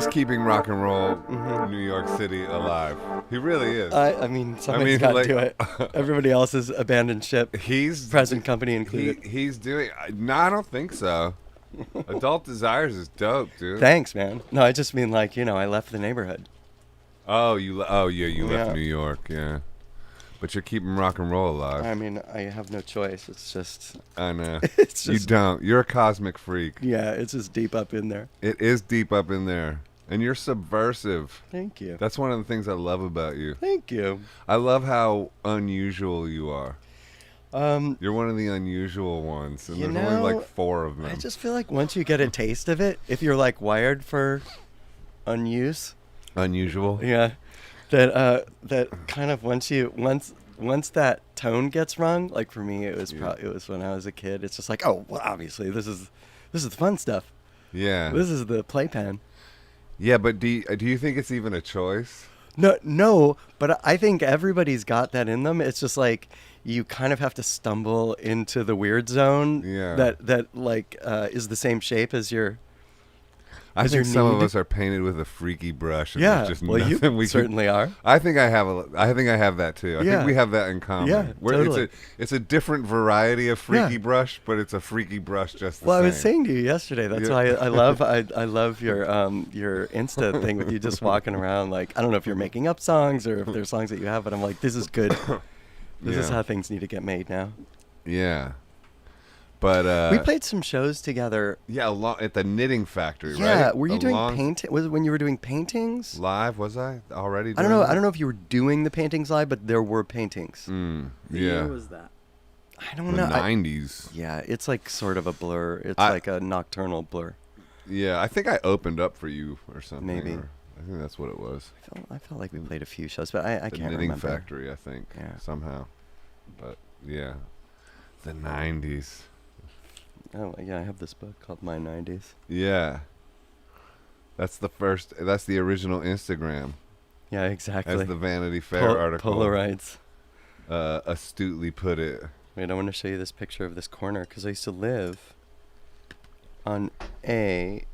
is keeping rock and roll New York City alive. He really is. I mean, somebody's got to like, do it. Everybody else has abandoned ship. He's present company included. He's doing. No, I don't think so. Adult Desires is dope, dude. Thanks, man. No, I just mean like, I left the neighborhood. Oh, you left New York, yeah. But you're keeping rock and roll alive. I mean, I have no choice. It's just. I know. It's just, you don't. You're a cosmic freak. Yeah, it's just deep up in there. It is deep up in there. And you're subversive. Thank you. That's one of the things I love about you. Thank you. I love how unusual you are. You're one of the unusual ones, and there's only like 4 of them. I just feel like once you get a taste of it, if you're like wired for unusual, yeah, that kind of once that tone gets rung, like for me, it was it was when I was a kid. It's just like, oh, well, obviously this is the fun stuff. Yeah, this is the playpen. Yeah, but do you think it's even a choice? No, but I think everybody's got that in them. It's just like you kind of have to stumble into the weird zone that like is the same shape as your. I think some of us are painted with a freaky brush. And yeah, just well, you certainly are. I think I have that too. I think we have that in common. Yeah, totally. It's a different variety of freaky brush, but it's a freaky brush just the same. Well, I was saying to you yesterday. That's why I love your Insta thing with you just walking around. Like, I don't know if you're making up songs or if there's songs that you have, but I'm like, this is good. This is how things need to get made now. Yeah. But we played some shows together. Yeah, at the Knitting Factory, right? Yeah, were you doing painting? Was it when you were doing paintings live? Was I already? I don't know. I don't know if you were doing the paintings live, but there were paintings. Yeah. What year was that? I don't know. The 90s. Yeah, it's like sort of a blur. It's like a nocturnal blur. Yeah, I think I opened up for you or something. Maybe. I think that's what it was. I felt like we played a few shows, but I can't remember. The Knitting Factory, I think. Yeah. Somehow. But yeah, the 90s. Oh yeah, I have this book called My 90s. Yeah. That's the original Instagram. Yeah, exactly. As the Vanity Fair article. Polaroids. Astutely put it. Wait, I want to show you this picture of this corner because I used to live on on 10th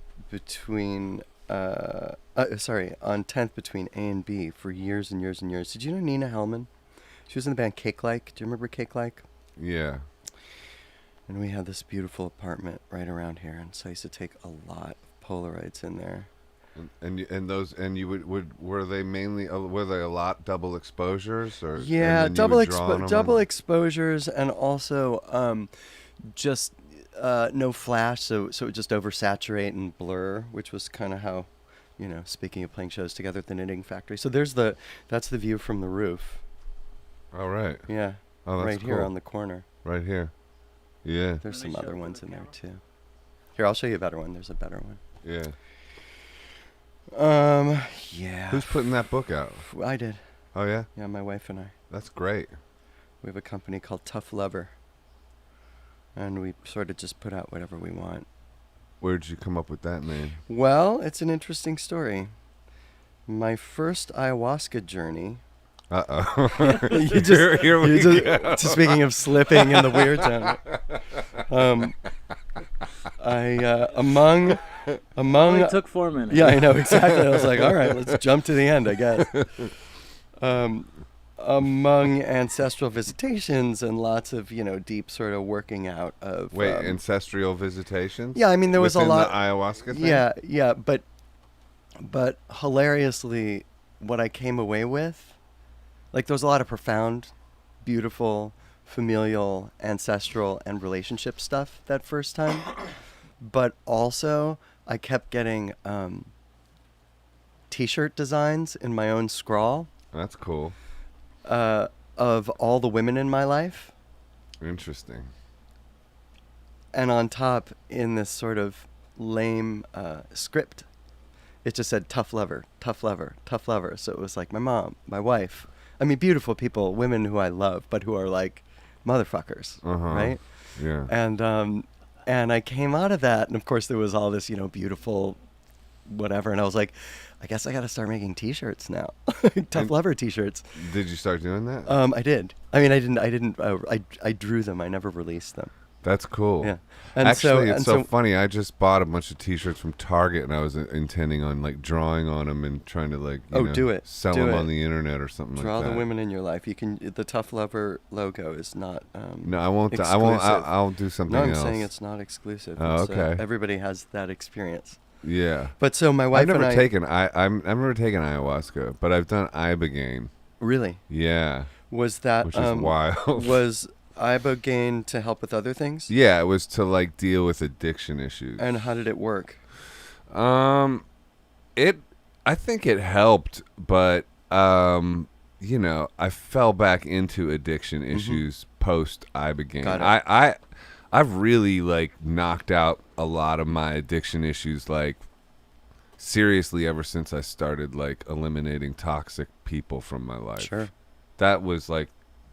between A and B for years and years and years. Did you know Nina Hellman? She was in the band Cake Like. Do you remember Cake Like? Yeah. And we had this beautiful apartment right around here, and so I used to take a lot of Polaroids in there. Were they mainly were they a lot double exposures or? Yeah, double exposures, and also just no flash, so it would just oversaturate and blur, which was kind of how, speaking of playing shows together at the Knitting Factory. So that's the view from the roof. All right. Yeah. Oh, that's right cool. here on the corner. Right here. Yeah. There's some other ones in there too. Here, I'll show you a better one. There's a better one. Yeah. Yeah. Who's putting that book out? I did. Oh yeah? Yeah, my wife and I. That's great. We have a company called Tough Lover. And we sort of just put out whatever we want. Where did you come up with that name? Well, it's an interesting story. My first ayahuasca journey. Uh-oh. Here we go. Speaking of slipping in the weird zone. Among it took 4 minutes. Yeah, I know, exactly. I was like, all right, let's jump to the end, I guess. Among ancestral visitations and lots of, deep sort of working out of... Wait, ancestral visitations? Yeah, I mean, there was a lot... the ayahuasca thing? Yeah, but hilariously, what I came away with, like, there was a lot of profound, beautiful, familial, ancestral, and relationship stuff that first time. But also, I kept getting T-shirt designs in my own scrawl. That's cool. Of all the women in my life. Interesting. And on top, in this sort of lame script, it just said tough lover, tough lover, tough lover. So it was like my mom, my wife. I mean, beautiful people, women who I love, but who are like motherfuckers, right? Yeah. And I came out of that, and of course there was all this, beautiful whatever, and I was like, I guess I got to start making T-shirts now, tough lover T-shirts. Did you start doing that? I did. I mean, I didn't. I drew them. I never released them. That's cool. Yeah. And actually, it's so funny. I just bought a bunch of T-shirts from Target, and I was intending on like drawing on them and trying to like sell them on the internet or something like that. Draw the women in your life. You can. The Tough Lover logo is not. No, I won't. I'll do something else. No, I'm saying it's not exclusive. Oh, okay. Everybody has that experience. Yeah. But so my wife I've never taken ayahuasca, but I've done ibogaine. Really? Yeah. Was that which is wild? Was ibogaine to help with other things? Yeah, it was to like deal with addiction issues. And how did it work? I think it helped, but you know, I fell back into addiction issues post ibogaine. Got it. I've really like knocked out a lot of my addiction issues like seriously ever since I started like eliminating toxic people from my life. Sure. That was like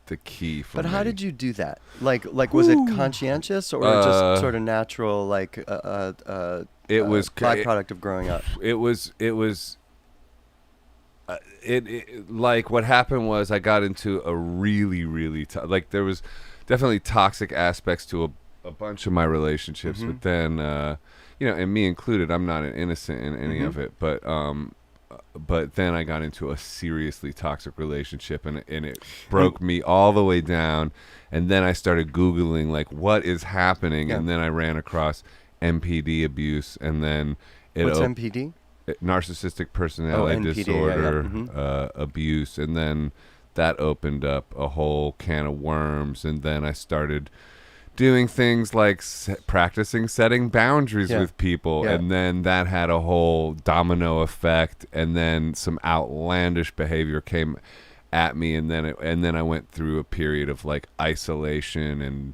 the key for me. But how did you do that? Like was it conscientious or just sort of natural, like it was byproduct of growing up? It like what happened was I got into a really like there was definitely toxic aspects to a bunch of my relationships, but then you know, and me included, I'm not an innocent in any of it, but then I got into a seriously toxic relationship, and it broke me all the way down. And then I started Googling like what is happening, and then I ran across NPD abuse, and then what's NPD? Narcissistic personality disorder, abuse, and then that opened up a whole can of worms. And then I started doing things like practicing setting boundaries with people, and then that had a whole domino effect, and then some outlandish behavior came at me, and then I went through a period of like isolation and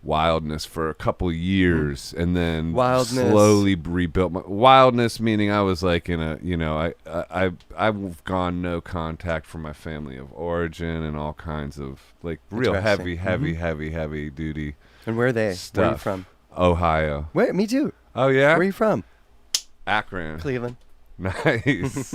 wildness for a couple years, and then slowly rebuilt my wildness, meaning I was like in a, you know, I've gone no contact from my family of origin and all kinds of like real heavy duty. And where are they? Stuff. Where are you from? Ohio. Wait, me too. Oh yeah? Where are you from? Akron. Cleveland. Nice.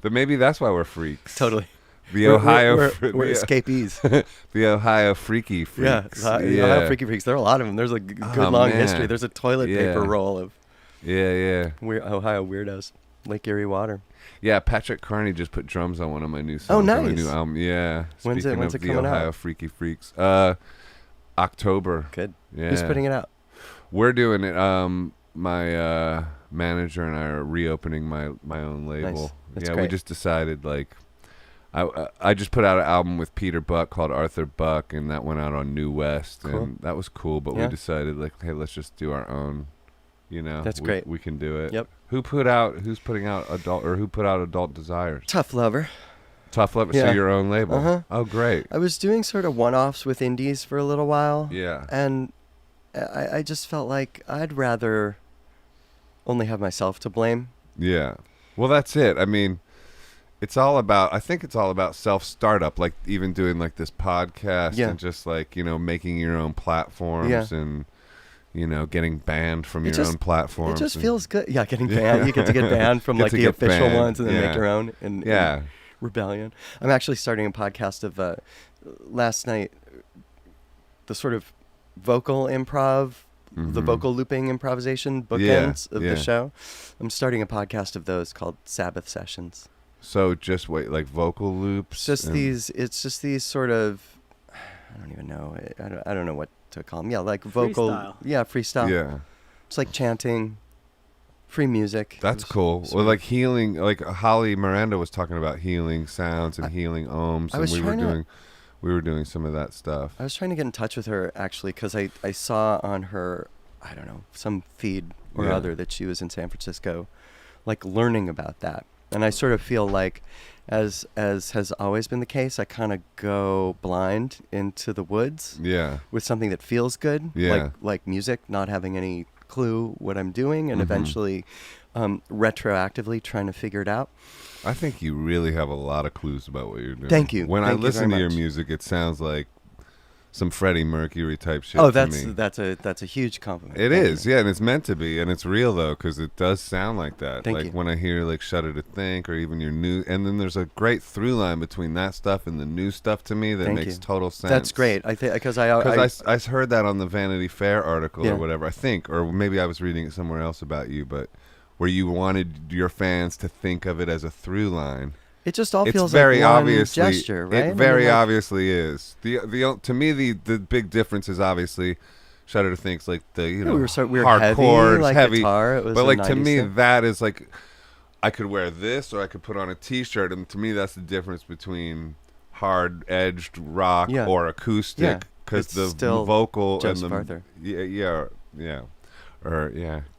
But maybe that's why we're freaks. Totally. The Ohio we're escapees. The Ohio freaky freaks. The Ohio freaky freaks. There are a lot of them. There's a good long history. There's a toilet paper roll of Ohio weirdos. Lake Erie water. Yeah, Patrick Carney just put drums on one of my new songs. Oh, nice. On my new album. Yeah. When's it coming out? Ohio freaky freaks. October. Good. Yeah. Who's putting it out? We're doing it. My manager and I are reopening my own label. Nice. That's great. We just decided like I just put out an album with Peter Buck called Arthur Buck, and that went out on New West, and that was cool. But we decided like, hey, let's just do our own. You know, that's great. We can do it. Yep. Who's putting out Adult Desires? Tough Lover. Tough Lover. Yeah. So your own label. Oh, great. I was doing sort of one-offs with indies for a little while. Yeah. And I just felt like I'd rather only have myself to blame. Yeah. Well, that's it. I mean, I think it's all about self-startup, like even doing like this podcast and just like, you know, making your own platforms and, you know, getting banned from your own platforms. It just feels good. Yeah, getting banned. You get to get banned from like the official ones and then make your own in rebellion. I'm actually starting a podcast of last night, the sort of vocal improv, the vocal looping improvisation bookends of the show. I'm starting a podcast of those called Sabbath Sessions. So just like vocal loops. It's just these sort of, I don't even know. I don't know what to call them. Yeah, like vocal. Freestyle. Yeah, freestyle. Yeah. It's like chanting, free music. That's cool. Well, like healing, like Holly Miranda was talking about healing sounds and healing ohms, and we were doing some of that stuff. I was trying to get in touch with her actually because I saw on her, I don't know, some feed or other that she was in San Francisco, like learning about that. And I sort of feel like, as has always been the case, I kind of go blind into the woods with something that feels good, like music, not having any clue what I'm doing, and eventually retroactively trying to figure it out. I think you really have a lot of clues about what you're doing. Thank you. When I listen to your music, it sounds like some Freddie Mercury type shit. Oh, to me. that's a huge compliment. It Thank is, you. yeah, and it's meant to be, and it's real though, because it does sound like that. Thank like you. when I hear like "Shudder To Think" or even your new, and then there's a great through line between that stuff and the new stuff to me that Thank makes you. total sense. That's great. I think because I heard that on the Vanity Fair article Yeah. or whatever. I think, or maybe I was reading it somewhere else about you, but where you wanted your fans to think of it as a through line. it just all It's feels very like one obviously gesture, right? It very obviously is. The to me the big difference is obviously Shudder To Think's like the we were hard heavy, chords, like heavy guitar. It was but a like to 90s me thing. that is like I could wear this or I could put on a T-shirt, and to me that's the difference between hard edged rock Yeah. or acoustic, Yeah. because It's the still vocal Joseph and the Arthur.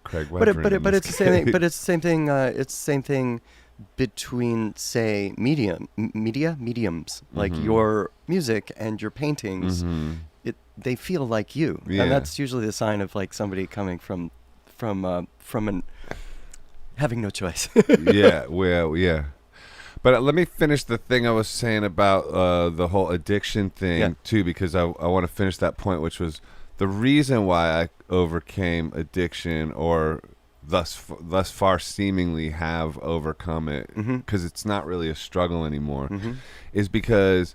Craig Wedren. But it's the same thing. But it's the same thing. It's the same thing between, say, mediums like Mhm. your music and your paintings. Mhm. They feel like you, Yeah. and that's usually the sign of like somebody coming from an having no choice. Yeah, well, yeah. But let me finish the thing I was saying about the whole addiction thing, Yeah. too, because I want to finish that point, which was the reason why I overcame addiction, or thus far seemingly have overcome it, because Mhm. it's not really a struggle anymore, Mhm. is because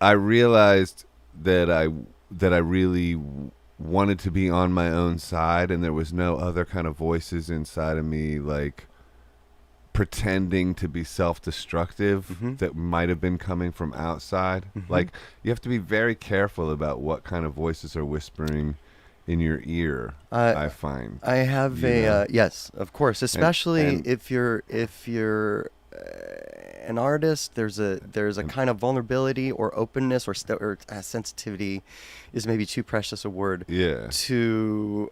I realized that I really wanted to be on my own side, and there was no other kind of voices inside of me like pretending to be self-destructive Mhm. that might have been coming from outside. Mhm. Like, you have to be very careful about what kind of voices are whispering in your ear. I find I have you know? yes, of course, especially and- if you're an artist. There's a kind of vulnerability or openness or sensitivity is maybe too precious a word yeah, to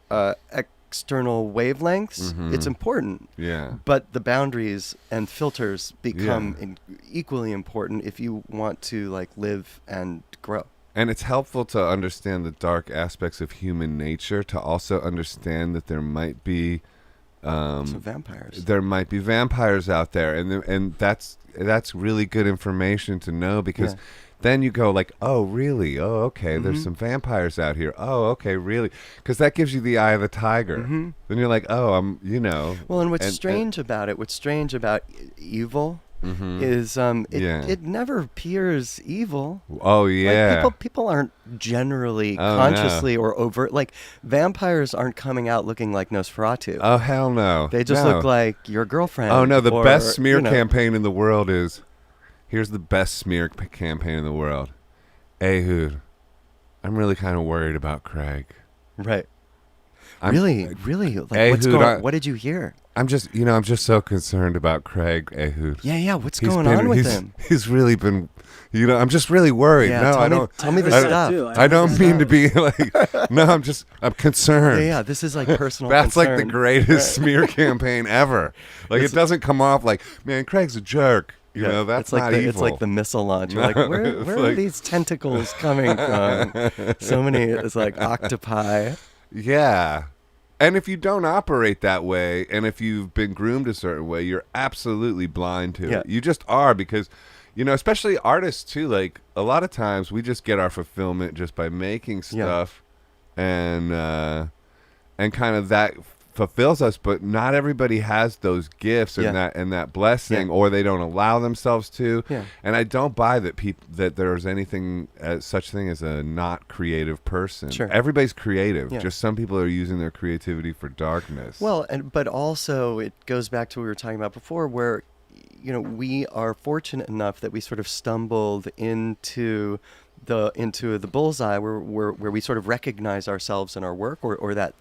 external wavelengths. Mhm. It's important, yeah, but the boundaries and filters become Yeah. equally important if you want to like live and grow. and it's helpful to understand the dark aspects of human nature, to also understand that there might be So vampires. there might be vampires out there, and that's really good information to know, because Yeah. then you go like, oh really, oh okay, there's Mhm. some vampires out here, oh okay, really, because that gives you the eye of the tiger. Mhm. Then you're like, oh, Well, and what's and- strange about evil Mhm. is Yeah. it never appears evil. oh yeah, Like people aren't generally Oh, consciously or overt, like vampires aren't coming out looking like Nosferatu. oh hell no, They just No. look like your girlfriend. Oh no, the or, best smear you know. campaign in the world is, here's the best smear campaign in the world. Ehud, I'm really kind of worried about Craig. Right. I'm, Really? Like, what's Ehud, going? What did you hear? I'm just so concerned about Craig, Ehud. Yeah. What's He's going been- on with he's- him? He's really been, I'm just really worried. Yeah, No, tell I me- don't. tell me the I heard stuff. that too. I don't mean to be like, no, I'm concerned. Yeah. This is like personal. That's like the concern. greatest smear campaign ever. Like, It's- it doesn't come off like, man, Craig's a jerk. You know, that's it's like not the, evil. It's like the missile launch. You're No, like, where it's are like- these tentacles coming from? So many, it's like octopi. Yeah. And if you don't operate that way, and if you've been groomed a certain way, you're absolutely blind to Yeah. it. You just are, because, especially artists too, like, a lot of times we just get our fulfillment just by making stuff, and kind of that fulfills us, but not everybody has those gifts and that blessing, or they don't allow themselves to. Yeah. And I don't buy that there's anything such thing as a not creative person. Sure. Everybody's creative. Yeah. Just some people are using their creativity for darkness. Well, but also it goes back to what we were talking about before, where we are fortunate enough that we sort of stumbled into the bullseye where we sort of recognize ourselves in our work, or that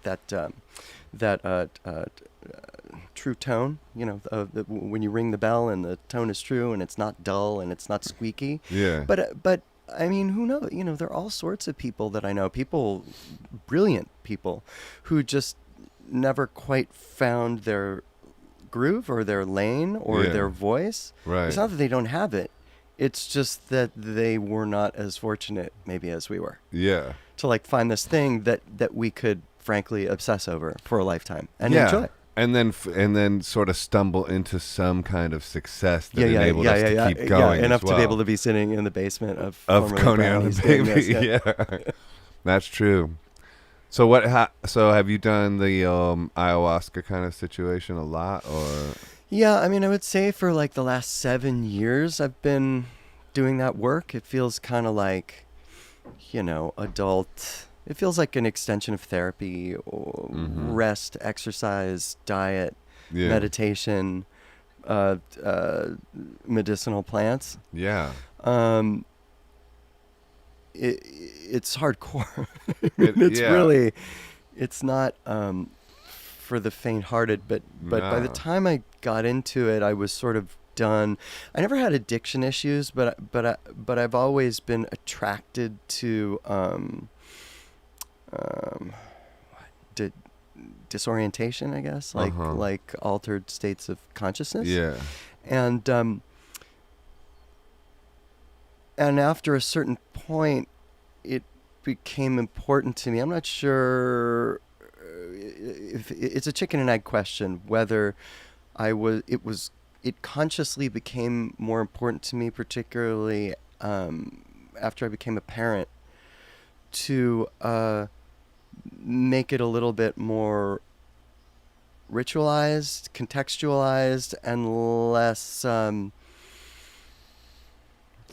true tone. When you ring the bell and the tone is true and it's not dull and it's not squeaky. Yeah. But I mean, who knows? There are all sorts of people that I know, brilliant people, who just never quite found their groove or their lane or Yeah. their voice. Right. It's not that they don't have it. It's just that they were not as fortunate maybe as we were Yeah. to like find this thing that we could frankly obsess over for a lifetime and Yeah. enjoy. and then sort of stumble into some kind of success that enabled us to keep going. Enough to be able to be sitting in the basement of Coney Island Baby. Yeah, that's true. So so have you done the ayahuasca kind of situation a lot, or? Yeah, I mean, I would say for like the last 7 years, I've been doing that work. It feels kind of like, adult. It feels like an extension of therapy, or rest, exercise, diet, meditation, medicinal plants. Yeah. It's hardcore. Really, it's not for the faint-hearted. But by the time I got into it, I was sort of done. I never had addiction issues, but I've always been attracted to disorientation, I guess, like altered states of consciousness. Yeah. And after a certain point, it became important to me. I'm not sure if it's a chicken and egg question, whether it consciously became more important to me, particularly after I became a parent, to make it a little bit more ritualized, contextualized, and less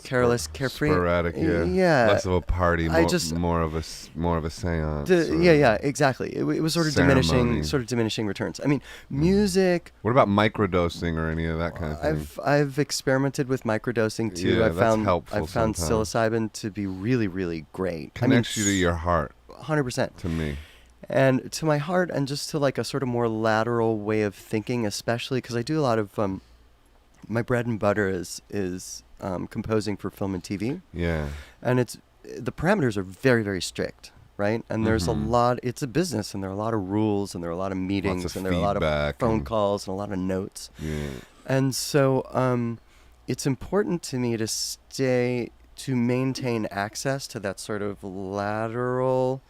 careless, carefree, sporadic. Yeah. Less of a party, more of a seance. Exactly. It was sort of diminishing returns. I mean, music. What about microdosing or any of that kind of thing? I've experimented with microdosing too. Yeah, that's helpful. I've found psilocybin to be really, really great. Connects you to your heart. 100%. To me. And to my heart, and just to like a sort of more lateral way of thinking, especially because I do a lot of my bread and butter is composing for film and TV. Yeah. And the parameters are very, very strict, right? And there's it's a business, and there are a lot of rules, and there are a lot of meetings, and there are a lot of phone calls and a lot of notes. Yeah. And so it's important to me to maintain access to that sort of lateral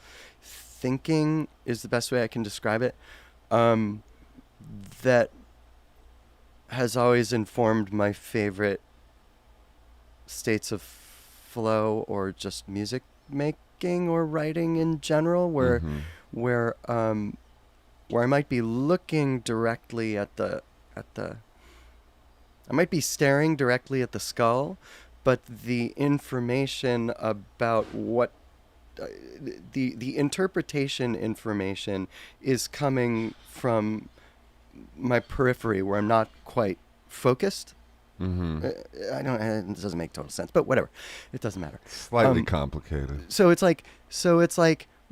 thinking, is the best way I can describe it, that has always informed my favorite states of flow, or just music making or writing in general, where I might be looking directly at the I might be staring directly at the skull, but the information about what the interpretation information is coming from my periphery, where I'm not quite focused. It doesn't make total sense, but whatever. It doesn't matter. Slightly complicated. So it's like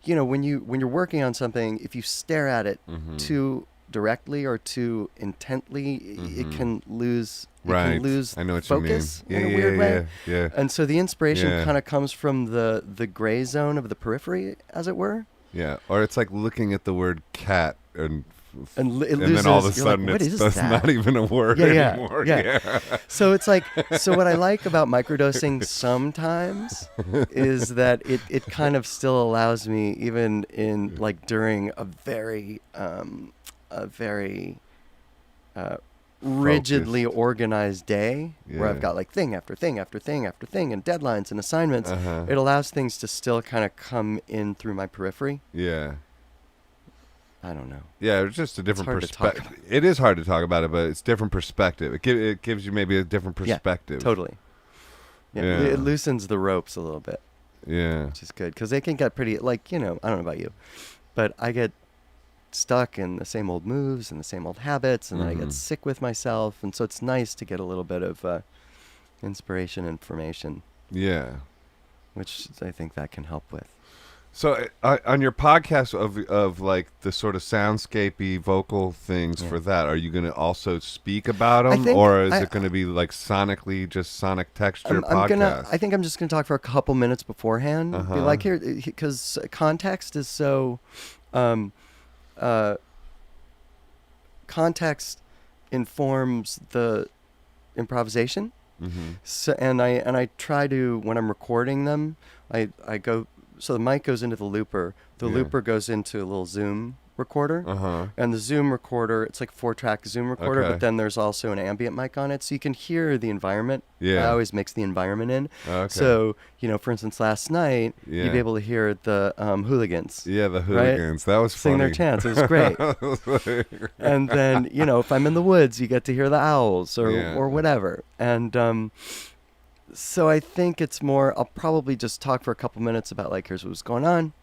when you're working on something, if you stare at it too directly or too intently, it can lose. Right. Can lose I know what focus you mean. in a weird way. Yeah. And so the inspiration kind of comes from the gray zone of the periphery, as it were. Yeah. Or it's like looking at the word cat and loses, then all of a sudden that's not even a word anymore. Yeah. So it's like, what I like about microdosing sometimes is that it kind of still allows me, even in like during a very rigidly focused, organized day, where I've got like thing after thing after thing after thing, and deadlines and assignments. It allows things to still kind of come in through my periphery. Yeah. I don't know. Yeah, it's just a different perspective. It is hard to talk about it, but it's different perspective. It gives you maybe a different perspective. Yeah, totally. Yeah. It loosens the ropes a little bit. Yeah. Which is good, because they can get pretty, like, I don't know about you, but I get stuck in the same old moves and the same old habits, and then I get sick with myself, and so it's nice to get a little bit of inspiration, information. Yeah. Which I think that can help with. So on your podcast of like the sort of soundscapey vocal things for that, are you going to also speak about them, or is it going to be like sonically, just sonic texture podcast? I think I'm just going to talk for a couple minutes beforehand. Be like, here, because context is so... context informs the improvisation. So, and I try to, when I'm recording them, I go... So the mic goes into the looper. The looper goes into a little Zoom recorder, and the Zoom recorder, it's like 4-track Zoom recorder, but then there's also an ambient mic on it, so you can hear the environment. I always mix the environment in. So, for instance, last night, you'd be able to hear the Hooligans. Yeah, the Hooligans. Right? That was funny. Sing their chants. It was great. And then, if I'm in the woods, you get to hear the owls or whatever. And so I think it's more, I'll probably just talk for a couple minutes about, like, here's what was going on.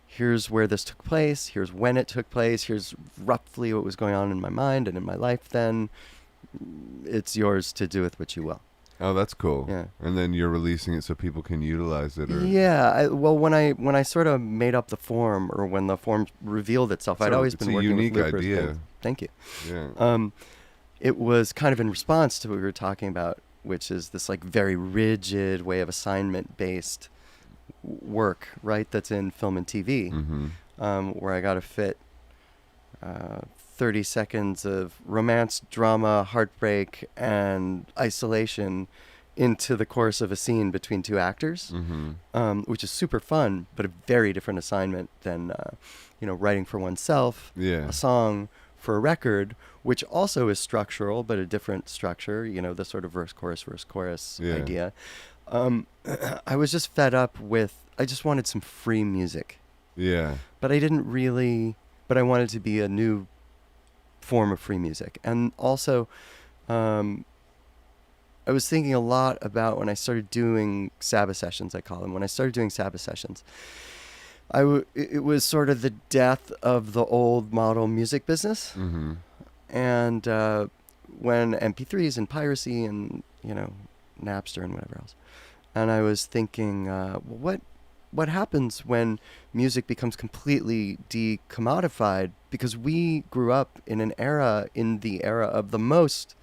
Here's where this took place. Here's when it took place. Here's roughly what was going on in my mind and in my life then. It's yours to do with what you will. Oh, that's cool. Yeah. And then you're releasing it so people can utilize it. Or yeah. Well, when I sort of made up the form, or when the form revealed itself, I'd always been working with loopers. It's a unique idea. Thank you. Yeah. It was kind of in response to what we were talking about, which is this like very rigid way of assignment-based work, right? That's in film and TV, where I got to fit 30 seconds of romance, drama, heartbreak, and isolation into the course of a scene between two actors, which is super fun, but a very different assignment than, writing for oneself, a song for a record, which also is structural, but a different structure, the sort of verse, chorus idea. I was just fed up with, I just wanted some free music. Yeah. But I wanted to be a new form of free music. And also, I was thinking a lot about when I started doing Sabbath sessions, I call them. When I started doing Sabbath sessions, it was sort of the death of the old model music business. And when MP3s and piracy and, Napster and whatever else. And I was thinking, what happens when music becomes completely decommodified? Because we grew up in the era of the most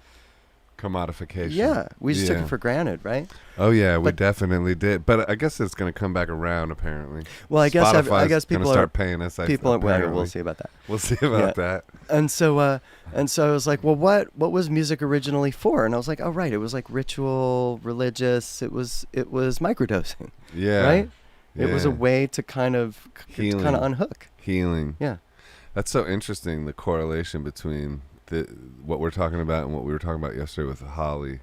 commodification. Yeah, we just took it for granted, right? Oh yeah, we definitely did. But I guess it's going to come back around, apparently. Well, I guess people are start paying us. We'll see about that. We'll see about that. And so I was like, well, what was music originally for? And I was like, oh right, it was like ritual, religious. It was microdosing. Yeah. Right. It was a way to kind of unhook. Healing. Yeah. That's so interesting. The correlation between what we're talking about and what we were talking about yesterday with Holly,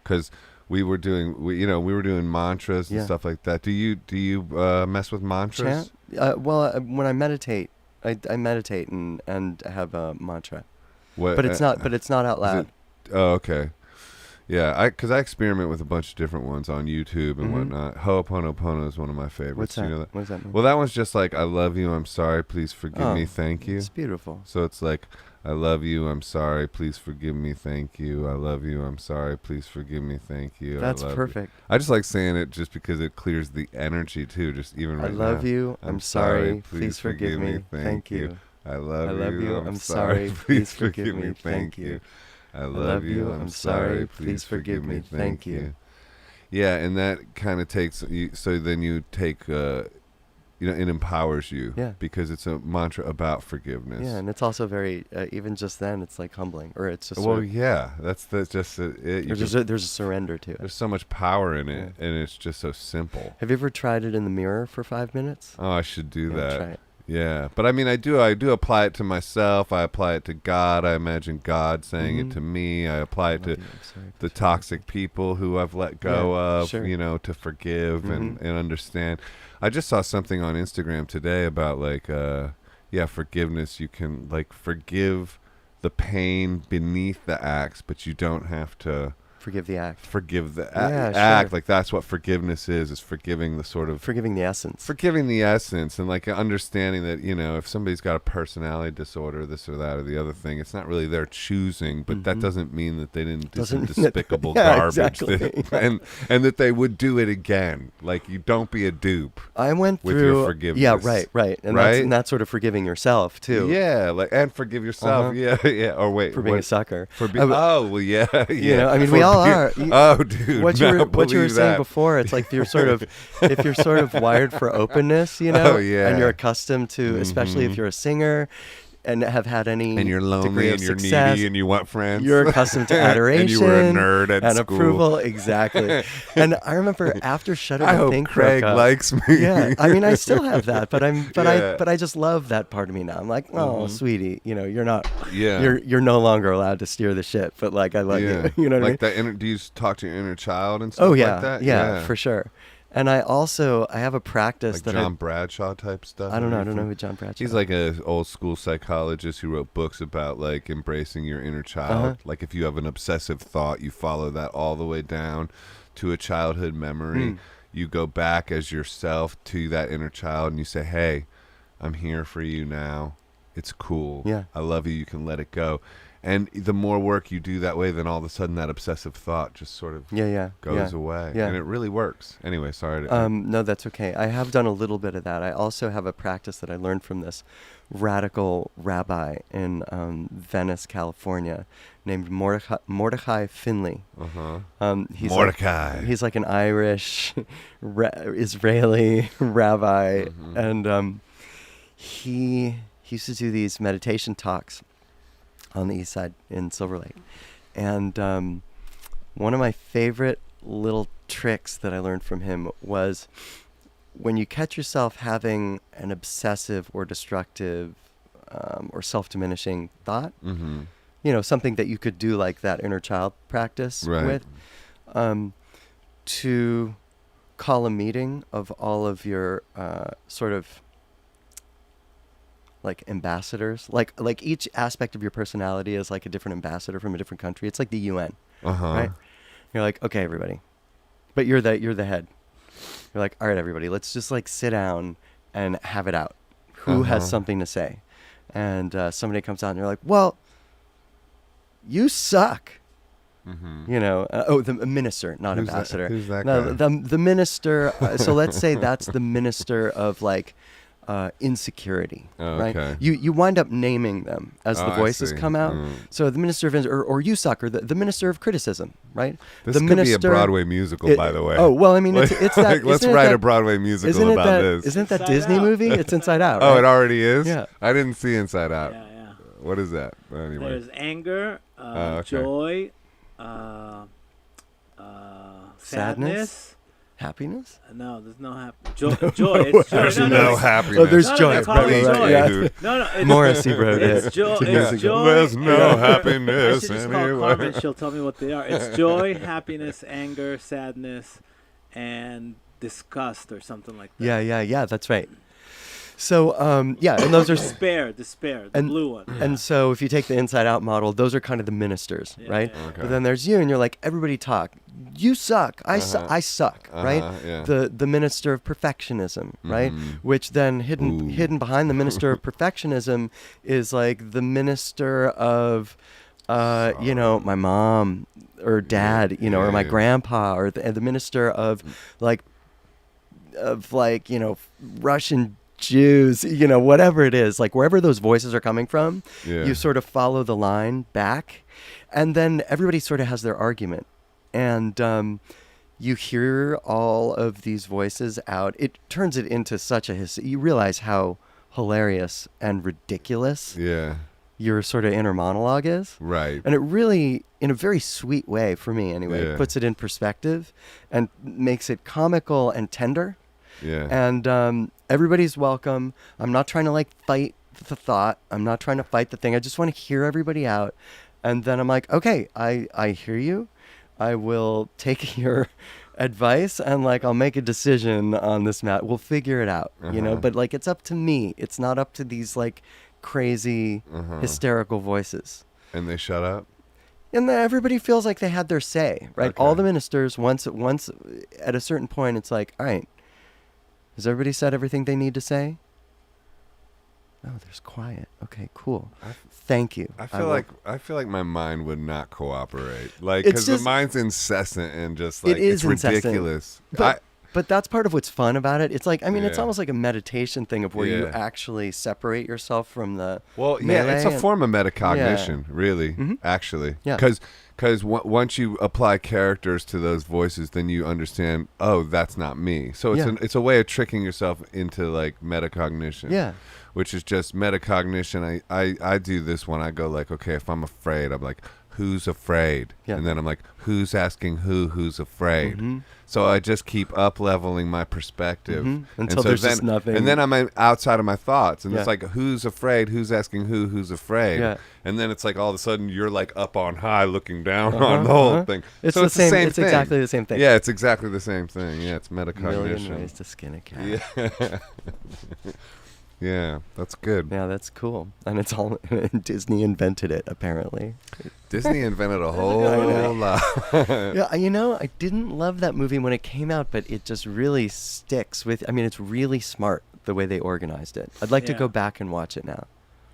because we were doing mantras and stuff like that. Do you mess with mantras? When I meditate, I meditate and have a mantra. But it's not out loud. Oh, okay. Yeah, because I experiment with a bunch of different ones on YouTube and whatnot. Ho'oponopono is one of my favorites. What's that? You know that? What does that mean? Well, that one's just like, I love you, I'm sorry, please forgive me, thank you. It's beautiful. So it's like, I love you, I'm sorry, please forgive me, thank you. I love you, I'm sorry, please forgive me, thank you. That's perfect. I just like saying it just because it clears the energy too, just even right now. I love you, I'm sorry, please forgive me, thank you. I love you, I'm sorry, please forgive me, thank you. I love you, I'm sorry, please forgive me, thank you. Yeah, and that kind of takes you, so then you take, it empowers you. Yeah. Because it's a mantra about forgiveness. Yeah, and it's also very, even just then, it's like humbling, or it's just. Well, yeah, that's just it. There's a surrender to it. There's so much power in it, and it's just so simple. Have you ever tried it in the mirror for 5 minutes? Oh, I should do that. Try it. Yeah, but I mean, I do apply it to myself. I apply it to God. I imagine God saying it to me. I apply it to the toxic people who I've let go of, to forgive and understand. I just saw something on Instagram today about forgiveness. You can forgive the pain beneath the acts, but you don't have to forgive the act. Forgive the act. Sure. Like that's what forgiveness is forgiving the sort of... Forgiving the essence. Forgiving the essence and understanding that, if somebody's got a personality disorder, this or that or the other thing, it's not really their choosing, but that doesn't mean that they didn't do some despicable garbage. Exactly. And that they would do it again. Like, you don't be a dupe. I went through... with your forgiveness. Yeah, right. And that's sort of forgiving yourself, too. Yeah, and forgive yourself. Yeah. Or wait. For being a sucker. Yeah. I mean, we all are. Dude. What you were saying before, it's like if you're sort of wired for openness, and you're accustomed to, especially if you're a singer, and have had any and you're lonely degree of and you're success, needy and you want friends. you're accustomed to adoration and you were a nerd at and school. approval. Exactly. And I remember after Shudder I To hope Think Craig broke up, likes me. yeah, I mean, I still have that, but Yeah. I just love that part of me now. I'm like, oh, sweetie, you know, you're not, Yeah. you're no longer allowed to steer the ship, but like, I love you. You know what I mean? Like that do you talk to your inner child and stuff Oh yeah, like that? yeah, for sure. And I have a practice Like that John Bradshaw type stuff. I don't know who John Bradshaw. He's like a old school psychologist who wrote books about like embracing your inner child. Like if you have an obsessive thought, you follow that all the way down to a childhood memory. You go back as yourself to that inner child and you say, "Hey, I'm here for you now. It's cool. Yeah. I love you. You can let it go." And the more work you do that way, then all of a sudden that obsessive thought just sort of goes away. Yeah. And it really works. Anyway, sorry. No, that's okay. I have done a little bit of that. I also have a practice that I learned from this radical rabbi in Venice, California, named Mordecai Finley. He's Mordecai. He's like an Irish Israeli rabbi, and he used to do these meditation talks on the east side in Silver Lake. And one of my favorite little tricks that I learned from him was when you catch yourself having an obsessive or destructive or self-diminishing thought, you know, something that you could do like that inner child practice with, to call a meeting of all of your sort of like ambassadors, like each aspect of your personality is like a different ambassador from a different country. It's like the UN, right? You're like, okay, everybody, but you're the head. You're like, all right, everybody, let's just like sit down and have it out. Who has something to say? And somebody comes out and you're like, well, you suck. You know, the minister, not Who's ambassador. Who's that no, guy? the minister. So let's say that's the minister of like insecurity, right? Okay. You wind up naming them as the I voices see. come out. So the minister of or you suck, or the minister of criticism, right? This the could minister, be a Broadway musical, by the way. Oh well, I mean, it's that. Let's isn't it write that, a Broadway musical isn't it about that, this. Isn't that Inside Disney Out. movie? It's Inside Out. Oh, Right? it already is? Yeah. I didn't see Inside Out. Yeah, yeah. What is that? Anyway. There's anger, okay. joy, sadness. Happiness? No, there's no joy. It's There's joy. no happiness. Oh, there's No, joy. that's probably Right, joy. yeah. Dude. No, it's, Morrissey wrote it. It's joy. years It's ago. joy. There's no I happiness should just call anywhere. Carmen. She'll tell me what they are. It's joy, happiness, anger, sadness, and disgust, or something like that. Yeah. That's right. So yeah, and those are despair, the and- blue one. and so if you take the Inside Out model, those are kind of the ministers, Yeah, right? yeah. Okay. But then there's you, and you're like, everybody talk. You suck. I suck. Right? Yeah. The minister of perfectionism, right? Which then hidden behind the minister of perfectionism is like the minister of, you know, my mom or dad, you know, or my grandpa, or the minister of like, you know, Russian Jews, you know, whatever it is, like wherever those voices are coming from, you sort of follow the line back, and then everybody sort of has their argument, and you hear all of these voices out. It turns it into such a you realize how hilarious and ridiculous your sort of inner monologue is. Right. And it really, in a very sweet way for me anyway, puts it in perspective and makes it comical and tender. Yeah. And everybody's welcome. I'm not trying to like fight the thought. I'm not trying to fight the thing. I just want to hear everybody out. And then I'm like, okay, I hear you. I will take your advice and like I'll make a decision on this matter. We'll figure it out, you know, but like it's up to me. It's not up to these like crazy hysterical voices. And they shut up? And then everybody feels like they had their say, right? Okay. All the ministers, once at a certain point, it's like, all right, has everybody said everything they need to say? Oh, there's quiet. Okay, cool. Thank you. I feel like my mind would not cooperate. Like, because the mind's incessant and just like, it's ridiculous. But that's part of what's fun about it. It's like, I mean, it's Yeah. almost like a meditation thing of where you Yeah. actually separate yourself from the Well, yeah, melee it's a and- form of metacognition, really, actually. Yeah. Because Because once you apply characters to those voices, then you understand, oh, that's not me. So it's a way of tricking yourself into like metacognition. Yeah. Which is just metacognition. I do this when I go like, okay, if I'm afraid, I'm like, who's afraid? Yeah. And then I'm like, who's asking who's afraid? So I just keep up-leveling my perspective. Until there's just nothing. And then I'm outside of my thoughts. And it's like, who's afraid? Who's asking who's afraid? Yeah. And then it's like all of a sudden you're like up on high looking down on the whole thing. It's so the it's same. the same It's thing. exactly the same thing. Yeah, it's exactly the same thing. Yeah, it's metacognition. Million ways to skin a cat. Yeah. Yeah, that's good. Yeah, that's cool. And it's all Disney invented it, apparently. Disney invented a whole lot. Yeah, I didn't love that movie when it came out, but it just really sticks with. I mean, it's really smart the way they organized it. I'd like to go back and watch it now.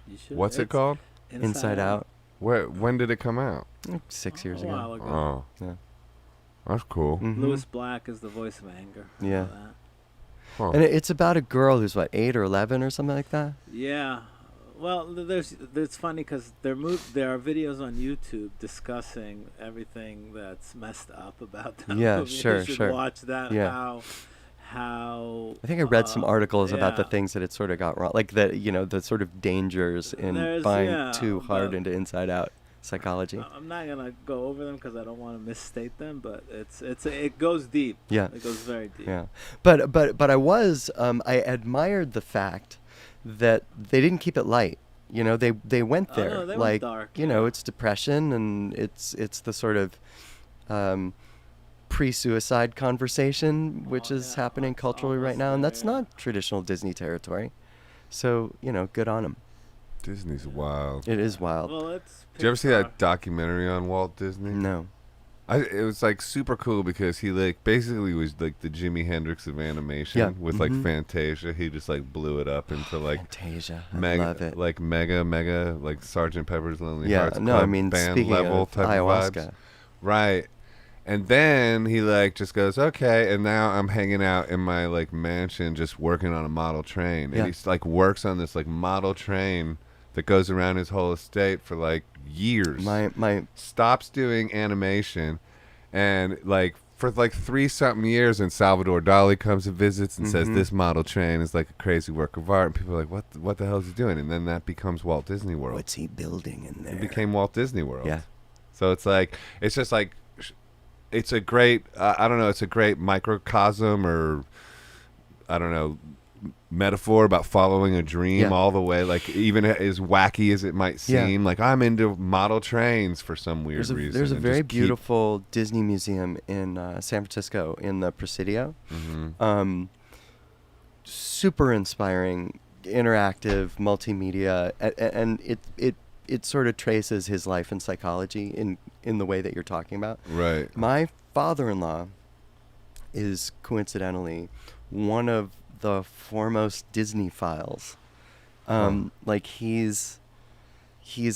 You should. What's it called? Inside Out. When did it come out? 6 years A while ago. ago. Oh, Yeah. that's cool. Lewis Black is the voice of anger. I know Yeah. that. Huh. And it's about a girl who's 8 or 11 or something like that. Yeah. Well, it's funny because there are videos on YouTube discussing everything that's messed up about that Yeah, movie. sure, You should sure. watch that. Yeah. How I think I read some articles about the yeah. things that it sort of got wrong, like the sort of dangers in There's- buying yeah, too hard but- into Inside Out psychology. I'm not gonna go over them because I don't want to misstate them, but it goes deep. Yeah. It goes very deep. Yeah, but I admired the fact that they didn't keep it light. They went there. no, they went like dark, it's depression and it's the sort of pre-suicide conversation which is happening it's culturally right almost now, and there, that's yeah. not traditional Disney territory. So good on them. Disney's wild. It is wild. Well, it's. Did you ever see Pixar. that documentary on Walt Disney? No. It was like super cool because he like basically was like the Jimi Hendrix of animation. Yeah. With like Fantasia. He just like blew it up into like Fantasia. I mega, love it. like mega like Sgt. Pepper's Lonely Yeah, Hearts no, Club I mean, band speaking level of type ayahuasca. of vibes. Right. And then he like just goes, okay, and now I'm hanging out in my like mansion just working on a model train. Yeah. And he like works on this like model train that goes around his whole estate for like years. My Stops doing animation and like for like 3-something years, and Salvador Dali comes and visits and says this model train is like a crazy work of art, and people are like, what the hell is he doing? And then that becomes Walt Disney World. what's he building in there? It became Walt Disney World. Yeah. So it's like it's just like it's a great I don't know, it's a great microcosm or I don't know metaphor about following a dream all the way, like even as wacky as it might seem. Like I'm into model trains for some weird reason. There's a and very just keep- beautiful Disney museum in San Francisco in the Presidio. Super inspiring, interactive, multimedia, and it sort of traces his life and psychology in the way that you're talking about. Right. My father-in-law is coincidentally one of the foremost Disney files. Like he's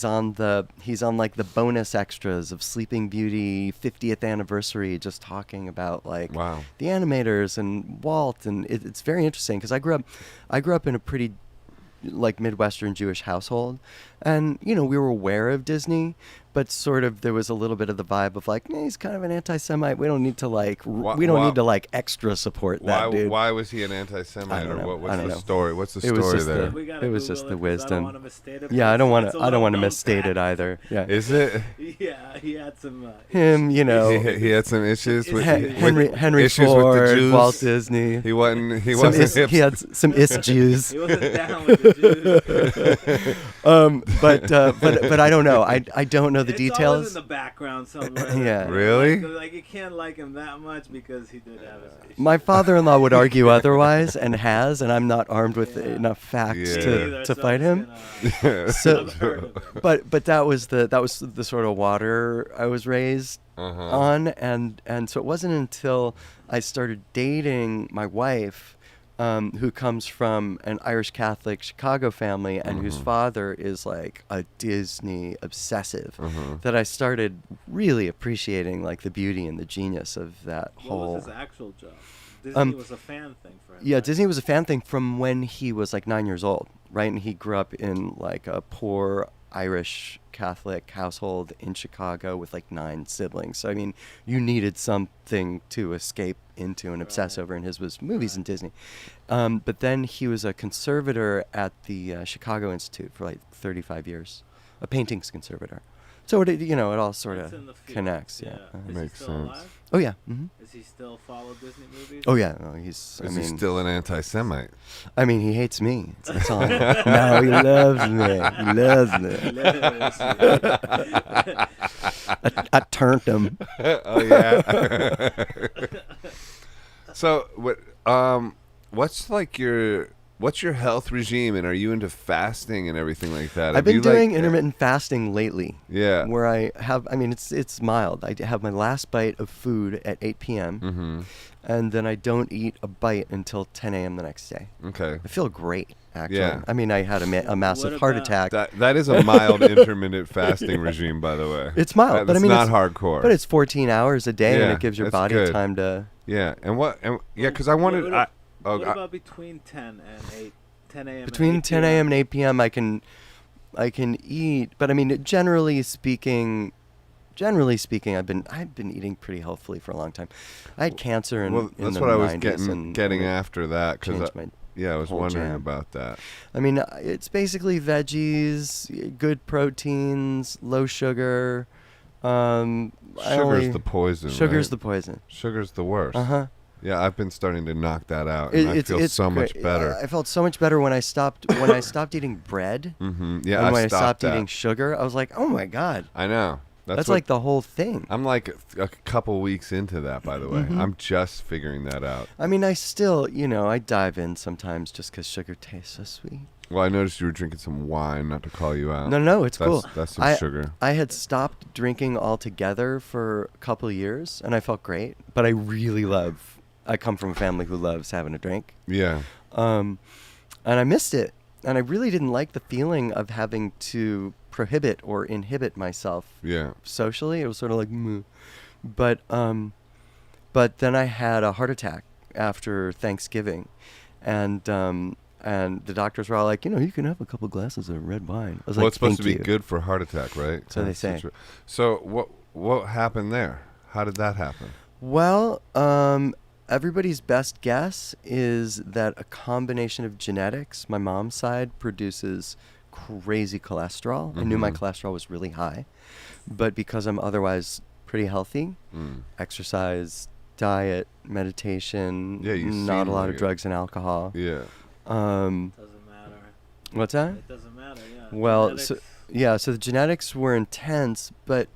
on like the bonus extras of Sleeping Beauty 50th anniversary, just talking about like Wow. the animators and Walt, and it's very interesting because I grew up in a pretty like Midwestern Jewish household, and we were aware of Disney, but sort of there was a little bit of the vibe of like, he's kind of an anti-Semite. We don't need to like need to like extra support that dude. Why was he an anti-Semite? I don't know. What's I don't the know. story? What's the It was story just there? We gotta it was Google just it the 'cause wisdom. I don't want to misstate it. Yeah, I don't want It's to. a I don't want to well-known misstate it fact. either. Yeah. Is it? Yeah, he had some. Him, He had some issues with Henry issues Ford, with the Jews. Walt Disney. He wasn't. He Some wasn't. he had some Jews. He wasn't down with the Jews. But I don't know. I don't know the It's details. always in the background somewhere. Yeah. Really? Like you can't like him that much because he did have his issues. My father-in-law would argue otherwise, and has, and I'm not armed with enough facts Yeah. to fight him. So, I've heard of it. but that was the sort of water I was raised on, and so it wasn't until I started dating my wife, who comes from an Irish Catholic Chicago family and whose father is like a Disney obsessive, that I started really appreciating like the beauty and the genius of that What whole. was his actual job? Disney was a fan thing for him. Yeah, right? Disney was a fan thing from when he was like 9 years old, right? And he grew up in like a poor Irish Catholic household in Chicago with like 9 siblings. So I mean, you needed something to escape into and obsess over, and his was movies and Disney. But then he was a conservator at the Chicago Institute for like 35 years, a paintings conservator. So it all sort of connects. Yeah, makes sense. Alive? Oh yeah. Mm-hmm. Does he still follow Disney movies? Oh yeah. No, Is he still an anti-Semite? I mean, he hates me. That's all. No, he loves me. He loves me. I turned him. Oh yeah. So what's your health regime, and are you into fasting and everything like that? I've been doing intermittent fasting lately. Yeah. Where it's mild. I have my last bite of food at 8 p.m. And then I don't eat a bite until 10 a.m. the next day. Okay. I feel great, actually. Yeah. I mean, I had a massive heart attack. That is a mild intermittent fasting regime, by the way. It's mild, but I mean, it's not hardcore. But it's 14 hours a day, and it gives your body time to. Yeah, because I wanted. What about between 10 and 8, 10 a.m. Between 10 a.m. and 8 p.m. I can eat, but I mean, generally speaking, I've been eating pretty healthfully for a long time. I had cancer in the 90s. That's what I was getting after that, because I was wondering about that. I mean, it's basically veggies, good proteins, low sugar. Sugar's the poison. Sugar's the poison. Sugar's the worst. Uh-huh. Yeah, I've been starting to knock that out, and I feel so much better. I felt so much better when I stopped eating bread. Mm-hmm. Yeah, and when I stopped eating sugar, I was like, oh my God. I know. That's like the whole thing. I'm like a couple weeks into that, by the way. I'm just figuring that out. I mean, I still, I dive in sometimes just because sugar tastes so sweet. Well, I noticed you were drinking some wine, not to call you out. No, it's cool. That's some sugar. I had stopped drinking altogether for a couple of years, and I felt great. But I come from a family who loves having a drink. Yeah. And I missed it. And I really didn't like the feeling of having to prohibit or inhibit myself socially. It was sort of like, meh. But then I had a heart attack after Thanksgiving. And the doctors were all like, you can have a couple glasses of red wine. I was it's supposed to be good for a heart attack, right? So they say. So what happened there? How did that happen? Well, everybody's best guess is that a combination of genetics. My mom's side produces crazy cholesterol. I knew my cholesterol was really high, but because I'm otherwise pretty healthy, exercise, diet, meditation, not a lot of drugs and alcohol. Yeah. Doesn't matter. What's that? It doesn't matter, yeah. Well, so the genetics were intense, but